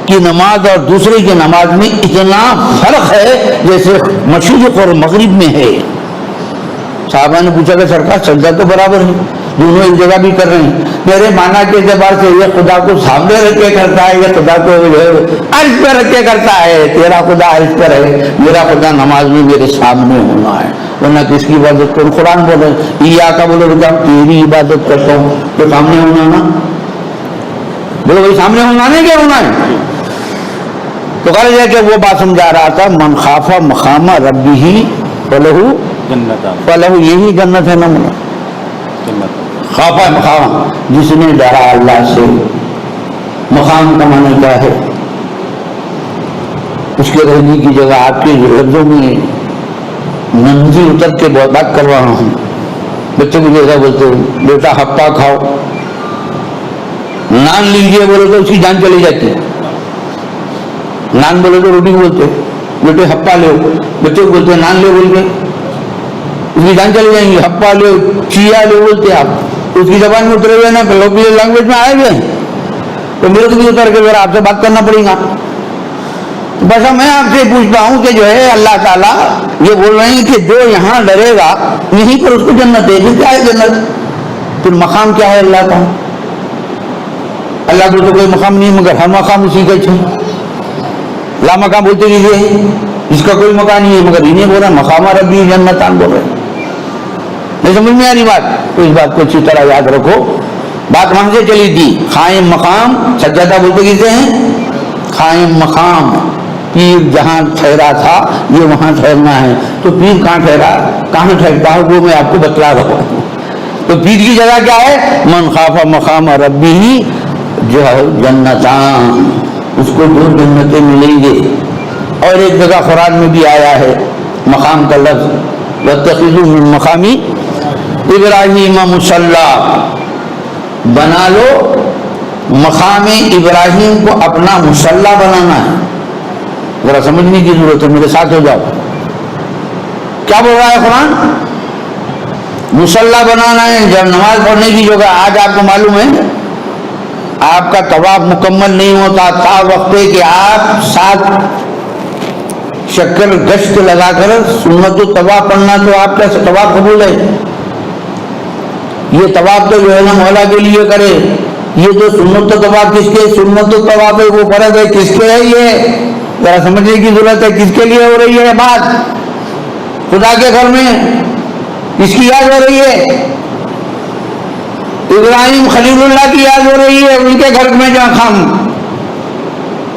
کی نماز اور دوسرے کی نماز میں اتنا فرق ہے جیسے مشرق اور مغرب میں ہے. صحابہ نے پوچھا کہ سرکار سجدہ تو برابر ہے، دونوں ایک جگہ بھی کر رہے ہیں. میرے معنی کے اعتبار سے یہ خدا کو سامنے رکھ کے کرتا ہے، یہ خدا کو عرش پہ رکھ کے کرتا ہے. تیرا خدا عرش پر ہے، میرا خدا نماز میں میرے سامنے ہونا ہے. ورنہ کس کی عبادت کروں؟ قرآن بول رہے ایاک بولو بیٹا تیری عبادت کرتا ہوں تو سامنے ہونا نا. بولو بھائی سامنے ہونا نہیں کیا ہونا ہے؟ تو غرض ہے کہ وہ بات سمجھا رہا تھا من خاف مقام ربہ فلہ فلہ، یہی جنت ہے نا، خاف مقام، جس نے ڈرا اللہ سے۔ مقام کا معنی کیا ہے؟ اس کے رہنے کی جگہ۔ آپ کے لفظوں میں منزل اتر کے بات کر رہا ہوں۔ بچوں کو جیسا بولتے ہو بیٹا ہپا کھاؤ، نان لیجیے بولے تو اس کی جان چلی جاتی ہے۔ نان بولے تو روٹی بولتے، بیٹے ہپا لو، بچوں کو بولتے نان لو بول کے اس کی جان چلی جائیں گی۔ ہپا لو، چیا لو بولتے آپ، اس کی زبان میں اترے ہوئے نا، لوکل لینگویج میں آئے ہوئے ہیں، تو میرے کو بھی اتر کے ذرا آپ سے بات کرنا پڑے گا۔ بس میں آپ سے پوچھتا ہوں کہ جو ہے اللہ تعالیٰ یہ بول رہے ہیں کہ جو یہاں ڈرے گا یہیں پر اس کو جنت دے گی۔ کیا ہے جنت؟ پھر مقام کیا ہے اللہ کا؟ اللہ کو تو کوئی مقام نہیں مگر ہر مقام اسی کا چھو لا مقام بولتے کیجیے، اس کا کوئی مقام نہیں ہے مگر انہیں بول رہا مقام ربی جنتان بول رہے۔ نہیں سمجھ میں آ رہی بات؟ تو اس بات کو اچھی طرح یاد رکھو۔ بات وہاں سے چلی تھی قائم مقام، سجادہ بولتے کیسے ہیں؟ قائم مقام، پیر جہاں ٹھہرا تھا یہ وہاں ٹھہرنا ہے۔ تو پیر کہاں ٹھہرا، کہاں ٹھہرتا ہے وہ میں آپ کو بتلا رہا ہوں۔ تو پیر کی جگہ کیا ہے؟ من خاف مقام ربہ جو ہے جنتان، اس کو دو جنتیں ملیں گے۔ اور ایک جگہ قرآن میں بھی آیا ہے مقام کا لفظ، واتخذوا من مقام ابراہیم مصلی، بنا لو مقام ابراہیم کو اپنا مصلی بنانا ہے۔ ذرا سمجھنے کی ضرورت ہے، میرے ساتھ ہو جاؤ۔ کیا بول رہا ہے قرآن؟ مصلی بنانا ہے، جب نماز پڑھنے کی جگہ۔ آج آپ کو معلوم ہے آپ کا طواف مکمل نہیں ہوتا تا وقت کہ آپ 7 شکل گشت لگا کر سنت و طواف پڑھنا، تو آپ کا طواف قبول ہے؟ یہ طواف تو جو ہے نا مولا کے لیے کرے، یہ جو سنت و طواف کس کے؟ سنت و طواف ہے وہ فرض ہے، کس کے ہے؟ یہ ذرا سمجھنے کی ضرورت ہے، کس کے لیے ہو رہی ہے بات؟ خدا کے گھر میں اس کی یاد ہو رہی ہے، ابراہیم خلیل اللہ کی یاد ہو رہی ہے، ان کے گھر میں جہاں خام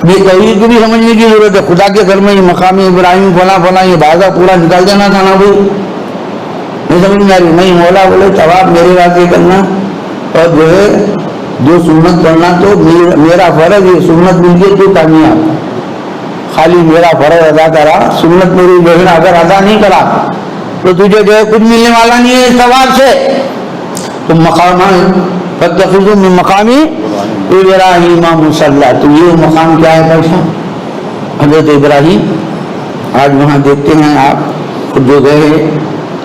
یہ توحید کو بھی سمجھنے کی ضرورت ہے۔ خدا کے گھر میں یہ مقام ابراہیم فلاں فلاں یہ بازا پورا نکال دینا تھا نا بھائی، نہیں سمجھ میں آ رہی؟ نہیں، مولا بولے طواف میرے واسطے کرنا اور جو ہے جو سنت پڑھنا تو میرا فرض، یہ سنت مل گئی تو کامیاب، خالی میرا فرض ادا کرا، سنت میری جو ہے اگر ادا نہیں کرا تو تجھے جو ہے کچھ ملنے والا نہیں ہے اس ثواب سے۔ تو مقام فاتخذوا من مقام ابراہیم مصلی، تو یہ مقام کیا ہے پیسہ؟ حضرت ابراہیم۔ آج وہاں دیکھتے ہیں آپ خود جو گئے،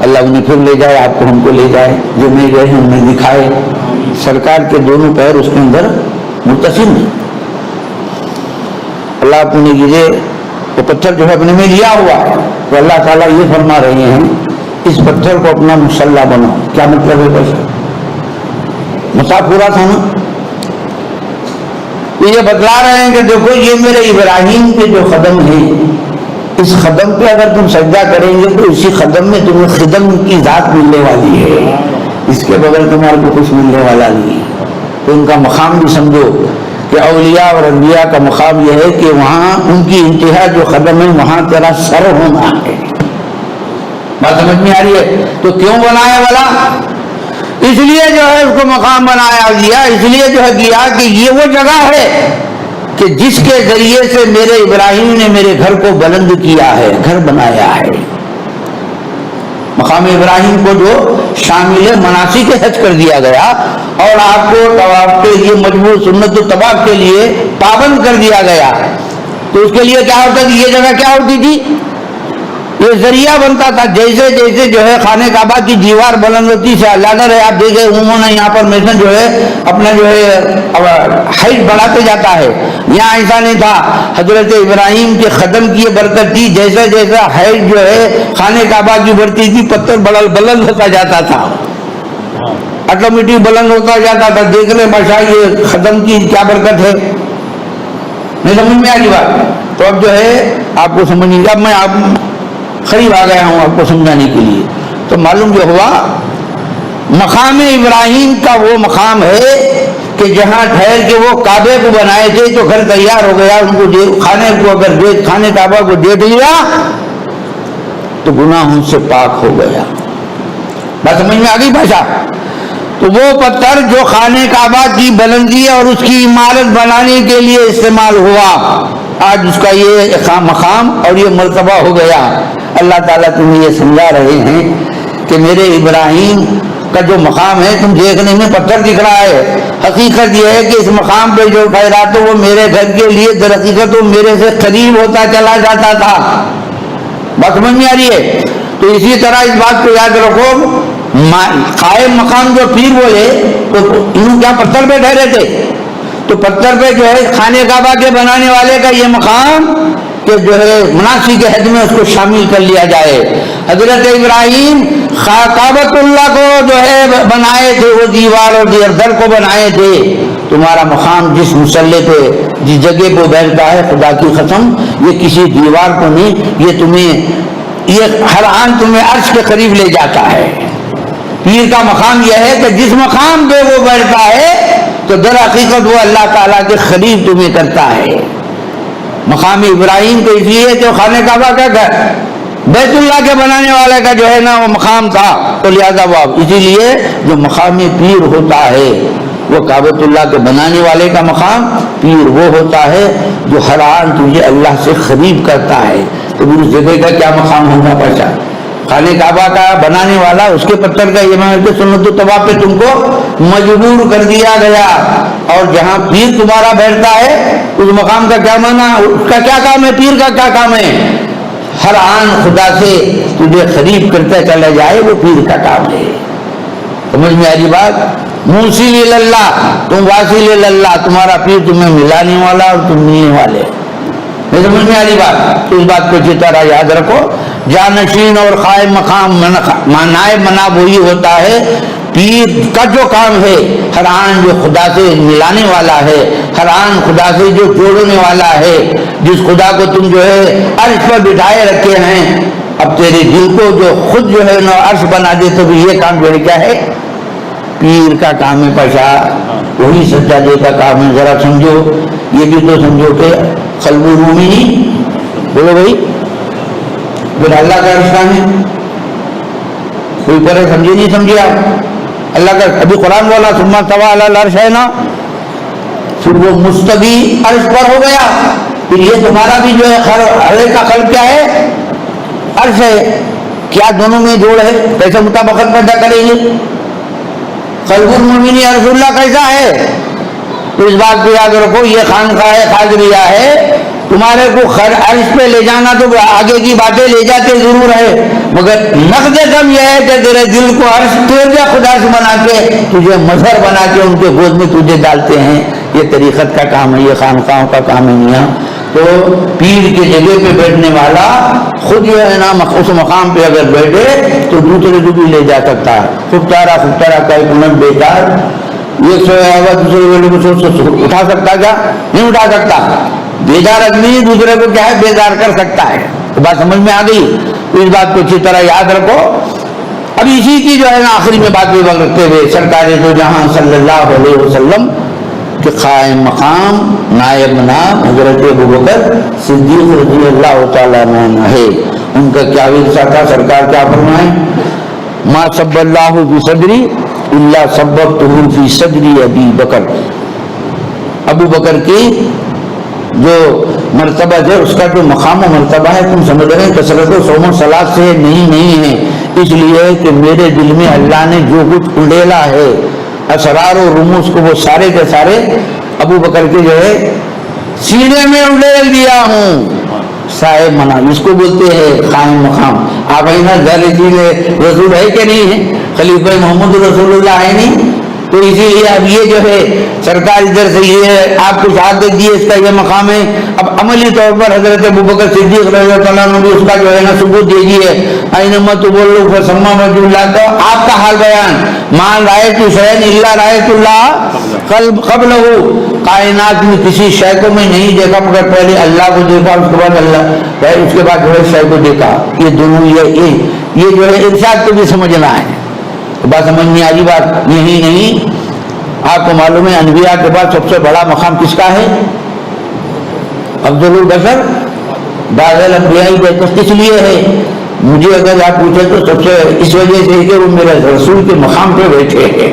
اللہ انہیں پھر لے جائے، آپ کو ہم کو لے جائے، جو نہیں گئے ہیں انہیں دکھائے۔ سرکار کے دونوں پیر اس کے اندر متصل ہیں۔ اللہ اپنے لیے وہ پتھر جو ہے اپنے میں لیا ہوا ہے، تو اللہ تعالیٰ یہ فرما رہے ہیں اس پتھر کو اپنا مصلی بناؤ۔ کیا مطلب ہے پیسہ؟ مطلب پورا تھا نا؟ یہ بتلا رہے ہیں کہ دیکھو یہ میرے ابراہیم کے جو قدم ہیں، اس قدم پہ اگر تم سجدہ کریں گے تو اسی قدم میں تمہیں خدم کی ذات ملنے والی ہے، اس کے بغیر تمہارے کو کچھ ملنے والا نہیں ہے۔ تو ان کا مقام بھی سمجھو کہ اولیاء اور انبیاء کا مقام یہ ہے کہ وہاں ان کی انتہا جو قدم ہے وہاں تیرا سر ہونا ہے۔ بات سمجھ میں آ رہی ہے؟ تو کیوں بنایا والا؟ اس لیے جو ہے اس کو مقام بنایا گیا، اس لیے جو ہے کیا کہ یہ وہ جگہ ہے کہ جس کے ذریعے سے میرے ابراہیم نے میرے گھر کو بلند کیا ہے، گھر بنایا ہے۔ مقام ابراہیم کو جو شامل مناسک حج کر دیا گیا اور آپ کو طواف کے لیے مجبور سنت و طواف کے لیے پابند کر دیا گیا، تو اس کے لیے کیا ہوتا تھا؟ یہ جگہ کیا ہوتی تھی؟ یہ ذریعہ بنتا تھا۔ جیسے جیسے جو ہے خانہ کعبہ کی دیوار بلند ہوتی سے اللہ نے رہے، آپ دیکھے عموماً یہاں پر میسن جو ہے اپنا جو ہے ہائٹ بڑھاتے جاتا ہے، یہاں ایسا نہیں تھا۔ حضرت ابراہیم کے قدم کی یہ برکت تھی، جیسا جیسا ہائٹ جو ہے خانہ کعبہ کی بڑھتی تھی پتھر بلند ہوتا جاتا تھا، آٹومیٹک بلند ہوتا جاتا تھا۔ دیکھ لیں بادشاہ یہ قدم کی کیا برکت ہے، نہیں سمجھ میں آ رہی بات؟ تو اب جو ہے آپ کو سمجھیں گے، اب میں آپ قریب آ گیا ہوں آپ کو سمجھانے کے لیے۔ تو معلوم جو ہوا مقام ابراہیم کا وہ مقام ہے کہ جہاں ٹھہر کے وہ کعبے کو بنائے تھے تو گھر تیار ہو گیا، ان کو کھانے کو اگر کھانے کعبہ کو دے دیا تو گناہوں سے پاک ہو گیا. بات سمجھ میں آ گئی بھاشا؟ تو وہ پتھر جو خانے کعبہ کی بلندی اور اس کی عمارت بنانے کے لیے استعمال ہوا، آج اس کا یہ مقام اور یہ مرتبہ ہو گیا. اللہ تعالیٰ تمہیں یہ سمجھا رہے ہیں کہ میرے ابراہیم کا جو مقام ہے تم دیکھنے میں پتھر دکھ رہا ہے، حقیقت یہ ہے کہ اس مقام پہ جو ٹھہرا تو وہ میرے گھر کے لیے در حقیقت وہ میرے سے قریب ہوتا چلا جاتا تھا. بات سمجھ میں آ رہی ہے؟ تو اسی طرح اس بات کو یاد رکھو، قائم مقام جو پیر بولے تو انہوں کیا پتھر پہ ٹھہرے تھے؟ تو پتھر پہ جو ہے خانے کعبہ کے بنانے والے کا یہ مقام کہ جو ہے مناسب کے حد میں اس کو شامل کر لیا جائے. حضرت ابراہیم کعبۃ اللہ کو جو ہے بنائے تھے، وہ دیوار اور دیوار کو بنائے تھے. تمہارا مقام جس مسلح پہ جس جگہ پہ بیٹھتا ہے، خدا کی قسم یہ کسی دیوار کو نہیں، یہ تمہیں یہ ہر آن تمہیں عرش کے قریب لے جاتا ہے. پیر کا مقام یہ ہے کہ جس مقام پہ وہ بیٹھتا ہے تو در حقیقت وہ اللہ تعالیٰ کے قریب تمہیں کرتا ہے. مقام ابراہیم تو اس لیے کہ خانہ کعبہ کا گھر بیت اللہ کے بنانے والے کا جو ہے نا وہ مقام تھا، تو لہذا وہ اسی لیے جو مقام پیر ہوتا ہے وہ کعبۃ اللہ کے بنانے والے کا مقام پیر وہ ہوتا ہے جو ہر آن تجھے اللہ سے قریب کرتا ہے. تو اس جگہ کا کیا مقام ہوگا پہچان؟ خانہ کعبہ کا بنانے والا اس کے پتھر کا امام کے سنت الطواف پہ تم کو مجبور کر دیا گیا، اور جہاں پیر تمہارا بیٹھتا ہے اس مقام کا کیا معنی، اس کا کیا کام ہے، پیر کا کیا کام ہے؟ ہر آن خدا سے تجھے قریب کرتا چلا جائے، وہ پیر کا کام ہے. سمجھ میں آ رہی بات؟ موصل اللہ، تم واصل اللہ، تمہارا پیر تمہیں ملانے والا اور تم ملنے والے. نہیں سمجھ میں آ رہی بات؟ تو اس بات کو اچھی طرح یاد رکھو. جانشین اور قائم مقام نائب مناب وہی ہوتا ہے. پیر کا جو کام ہے ہر آن جو خدا سے ملانے والا ہے، ہر آن خدا سے جو جوڑنے والا ہے، جس خدا کو تم جو ہے عرش پر بٹھائے رکھے ہیں، اب تیرے دل کو جو خود جو ہے نا عرش بنا دے، تو یہ کام جو ہے کیا ہے؟ پیر کا کام ہے. پشا وہی سجادے کا کام ہے. ذرا سمجھو، یہ بھی تو سمجھو کہ قلب المومنین، بولو بھائی، پھر اللہ کا عرش کہاں ہے؟ کوئی کرے سمجھے نہیں سمجھے آپ؟ اللہ کا ابھی قرآن والا ثم استوى علی العرش ہے نا، پھر وہ مستوی عرش پر ہو گیا. پھر یہ تمہارا بھی جو ہے ہر کا قلب کیا ہے؟ عرش ہے. کیا دونوں میں جوڑ ہے؟ کیسے مطابقت پیدا کریں گے؟ قلب المومنین عرش اللہ کیسا ہے؟ تو اس بات کو یاد رکھو، یہ خانقاہ قادریہ ہے. تمہارے کو عرش پہ لے جانا تو آگے کی باتیں لے جاتے ضرور ہے، مگر نقد کم یہ ہے کہ تیرے دل کو عرش تیرے خدا سے بنا کے تجھے مظہر بنا کے ان کے گود میں تجھے ڈالتے ہیں. یہ طریقت کا کام ہے، یہ خانقاہوں کا کام ہے میاں. تو پیر کی جگہ پہ بیٹھنے والا خود جو ہے نا اس مقام پہ اگر بیٹھے تو دوسرے کو بھی لے جا سکتا ہے. خوب تارا کا ایک منٹ بیکار یہ سویا ہوا دوسرے والے کو اٹھا سکتا کیا؟ نہیں اٹھا سکتا. بیدار آدمی دوسرے کو کیا ہے؟ بیدار کر سکتا ہے. تو بات سمجھ میں آ گئی؟ تو اس بات کو اچھی طرح یاد رکھو. اب اسی کی جو ہے نا آخری میں بات بھی رکھتے ہوئے سرکار دو جہاں صلی اللہ علیہ وسلم کے قائم مقام نائب مناب حضرت ابوبکر صدیق رضی اللہ تعالیٰ عنہ ہے. ان کا کیا ورثہ تھا؟ سرکار کیا فرمائیں؟ ما صب اللہ فی صدری الا صببتہ فی صدری ابی بکر. ابو بکر کی جو مرتبہ ہے، اس کا جو مقام و مرتبہ ہے، تم سمجھ رہے ہیں کثرت و صوم و صلاۃ سے نہیں ہے. اس لیے کہ میرے دل میں اللہ نے جو کچھ اڈیلا ہے اسرار و رموز کو وہ سارے کے سارے ابو بکر کے جو ہے سینے میں اڈیل دیا ہوں. صاحب منا اس کو بولتے ہیں قائم مقام. آپ رسول ہے کہ نہیں ہے؟ خلیفہ محمد رسول اللہ ہے نہیں؟ تو اسی لیے اب یہ جو ہے سرکار ادھر سے یہ آپ کو شہادت دیے، اس کا یہ مقام ہے. اب عملی طور پر حضرت ابوبکر صدیق رضی اللہ عنہ بھی اس کا جو ہے نا ثبوت دے دیے. اینما تولوا فثم وجه اللہ. تو آپ کا حال بیان مان رایت شیئا الا رایت اللہ قبلہ. کائنات میں کسی شے کو میں نہیں دیکھا مگر پہلے اللہ کو دیکھا، اس کے بعد اللہ، اس کے بعد جو ہے شے کو دیکھا. یہ دونوں یہ جو ہے ارشاد کو بھی سمجھنا ہے. بات سمجھ میں آ رہی بات؟ یہی نہیں، آپ کو معلوم ہے انبیاء کے بعد سب سے بڑا مقام کس کا ہے؟ افضل البشر بعد الانبیاء کس لیے ہے؟ مجھے اگر آپ پوچھیں تو سب سے اس وجہ سے کہ وہ میرے رسول کے مقام پہ بیٹھے ہیں،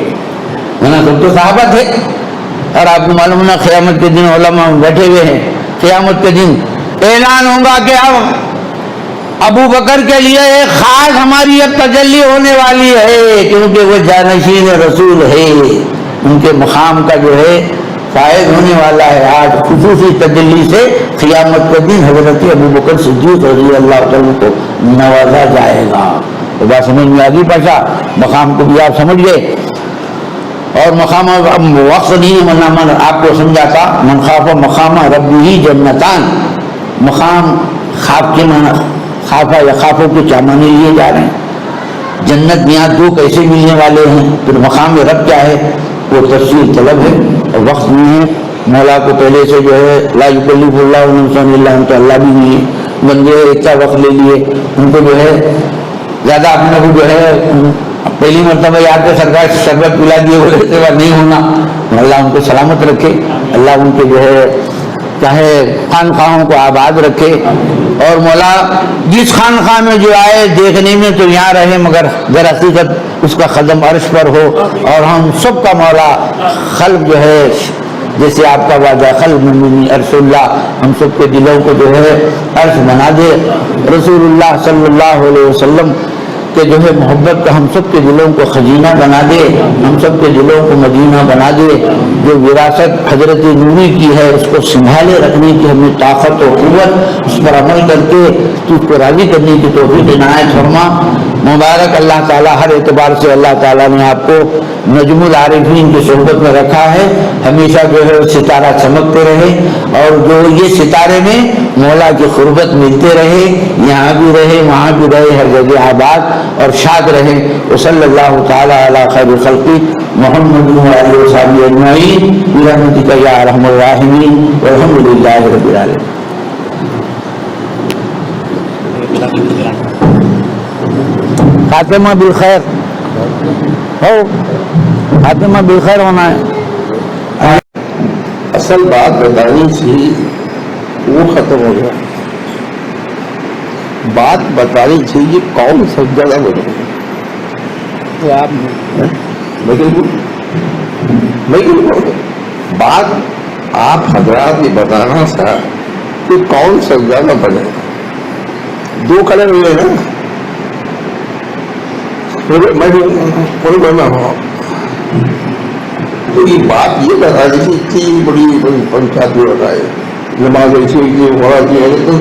ورنہ سب تو صحابہ تھے۔ اور آپ کو معلوم ہے قیامت کے دن علماء بیٹھے ہوئے ہیں، قیامت کے دن اعلان ہوگا کہ اب ابو بکر کے لیے ایک خاص ہماری اب تجلی ہونے والی ہے، کیونکہ وہ جانشین رسول ہے، ان کے مقام کا جو ہے فائد ہونے والا ہے۔ آج خصوصی تجلی سے قیامت کے دن حضرت ابو بکر صدیق رضی اللہ تعالیٰ کو نوازا جائے گا۔ تو بات سمجھ میں آگی پاشا، مقام کو بھی آپ سمجھ گئے۔ اور مقام وقت نہیں ورنہ میں آپ کو سمجھاتا، من خاف مقام ربی جنتان، مقام خواب کے معنی خافا یا خافوں کے کیا معنی لیے جا رہے ہیں؟ جنت یہاں دو کیسے ملنے والے ہیں؟ پھر مقام رب کیا ہے؟ وہ تفصیل طلب ہے اور وقت نہیں ہے۔ مولا کو پہلے سے جو ہے لا یکلف اللہ نفسا الا وسعها، تو اللہ بھی نہیں ہے، بندے اتنا وقت لے لیے، ان کو جو ہے زیادہ اپنے کو جو ہے پہلی مرتبہ یاد کے سرکار شربت پلا دیے وہ ایسے بات نہیں ہونا۔ اللہ ان کو سلامت رکھے، اللہ ان کے جو ہے چاہے خانخواہوں کو آباد رکھے، اور مولا جس خانخواہ میں جو آئے دیکھنے میں تو یہاں رہے مگر در حقیقت اس کا قدم عرش پر ہو، اور ہم سب کا مولا قلب جو ہے جیسے آپ کا وعدہ قلب من عرش اللہ، ہم سب کے دلوں کو جو ہے عرش بنا دے، رسول اللہ صلی اللہ علیہ وسلم کہ جو ہے محبت کا ہم سب کے دلوں کو خزینہ بنا دے، ہم سب کے دلوں کو مدینہ بنا دے۔ جو وراثت حضرت نوری کی ہے اس کو سنبھالے رکھنے کی ہمیں طاقت و قوت، اس پر عمل کر کے تو اس کو راضی کرنے کی توفیق عنایت فرما۔ مبارک اللہ تعالیٰ، ہر اعتبار سے اللہ تعالیٰ نے آپ کو نجم العارفین کی صحبت میں رکھا ہے، ہمیشہ جو ہے ستارہ چمکتے رہے، اور جو یہ ستارے میں مولا کی قربت ملتے رہے، یہاں بھی رہے وہاں بھی رہے، ہر جگہ آباد اور شاد رہے۔ وصلی اللہ تعالیٰ علی خیر خلقی محمد وآلہ وصحبہ اجمعین برحمتک یا ارحم الراحمین والحمد للہ رب العالمین۔ خاتمہ بالخیر ہو، خاتمہ بالخیر ہونا ہے۔ اصل بات بتانی تھی وہ ختم ہو گیا، بات بتانی تھی کہ کون سجدہ بنے تو آپ بات آپ حضرات یہ بتانا تھا کہ کون سجدہ بنے۔ دو کلر ہوئے نا، تو یہ بات یہ بتائی تھی، اتنی بڑی پنچایت بتائے نماز ایسی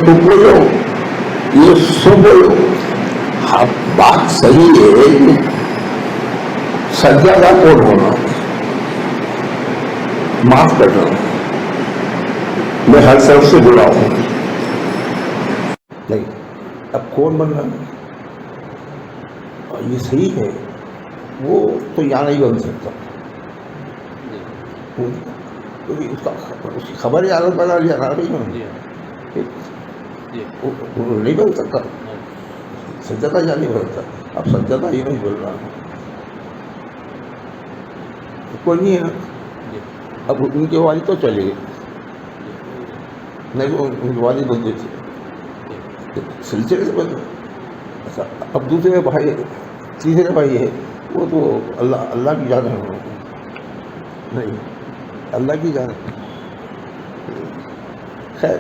تو بولو یہ سب بولو۔ ہاں بات صحیح ہے کہ سجدہ کون ہونا، معاف کرنا، میں ہر طرف سے بلا ہوں نہیں، اب کون بننا یہ صحیح ہے، وہ تو یہاں نہیں بن سکتا، اس کی خبر ہی عالم بنا لیا نا، نہیں بن سکتا سجدہ یا نہیں بنتا۔ اب سجدہ یہ نہیں بول رہا، کوئی نہیں ہے، اب ان کے والد تو چلے گئے نہیں، ان کے والد بنتے تھے سلسلے سے بنتے۔ اچھا اب دوسرے بھائی تیسرے بھائی ہے وہ تو اللہ کی جان ہے، نہیں اللہ کی جان ہے۔ خیر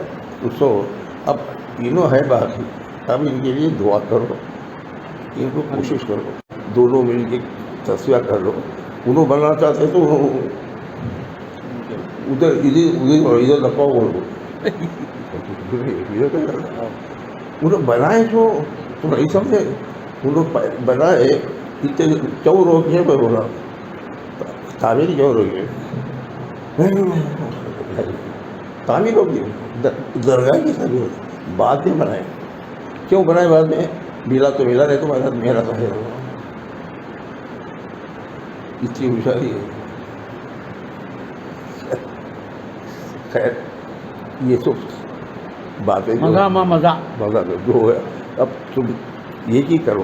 سو اب تینوں ہے باقی، اب ان کے لیے دعا کرو، ان کو کوشش کرو، دونوں مل کے تصفیہ کر لو۔ انہوں بننا چاہتے تو ادھر لپاؤ بول دو، انہوں بنائے تو نہیں سمجھے، انہوں بنائے اتنے چور ہو گئے، میں بولا تعمیر چور ہو گئے، تعمیر ہوگی درگاہ کی تعمیر بعد میں بنائے۔ کیوں بنائے بعد میں؟ ملا تو ملا نہیں تو میرا تو ہے، اتنی ہوشیاری ہے۔ خیر یہ تو باتیں مزہ جو ہے، اب تم یہ کی کرو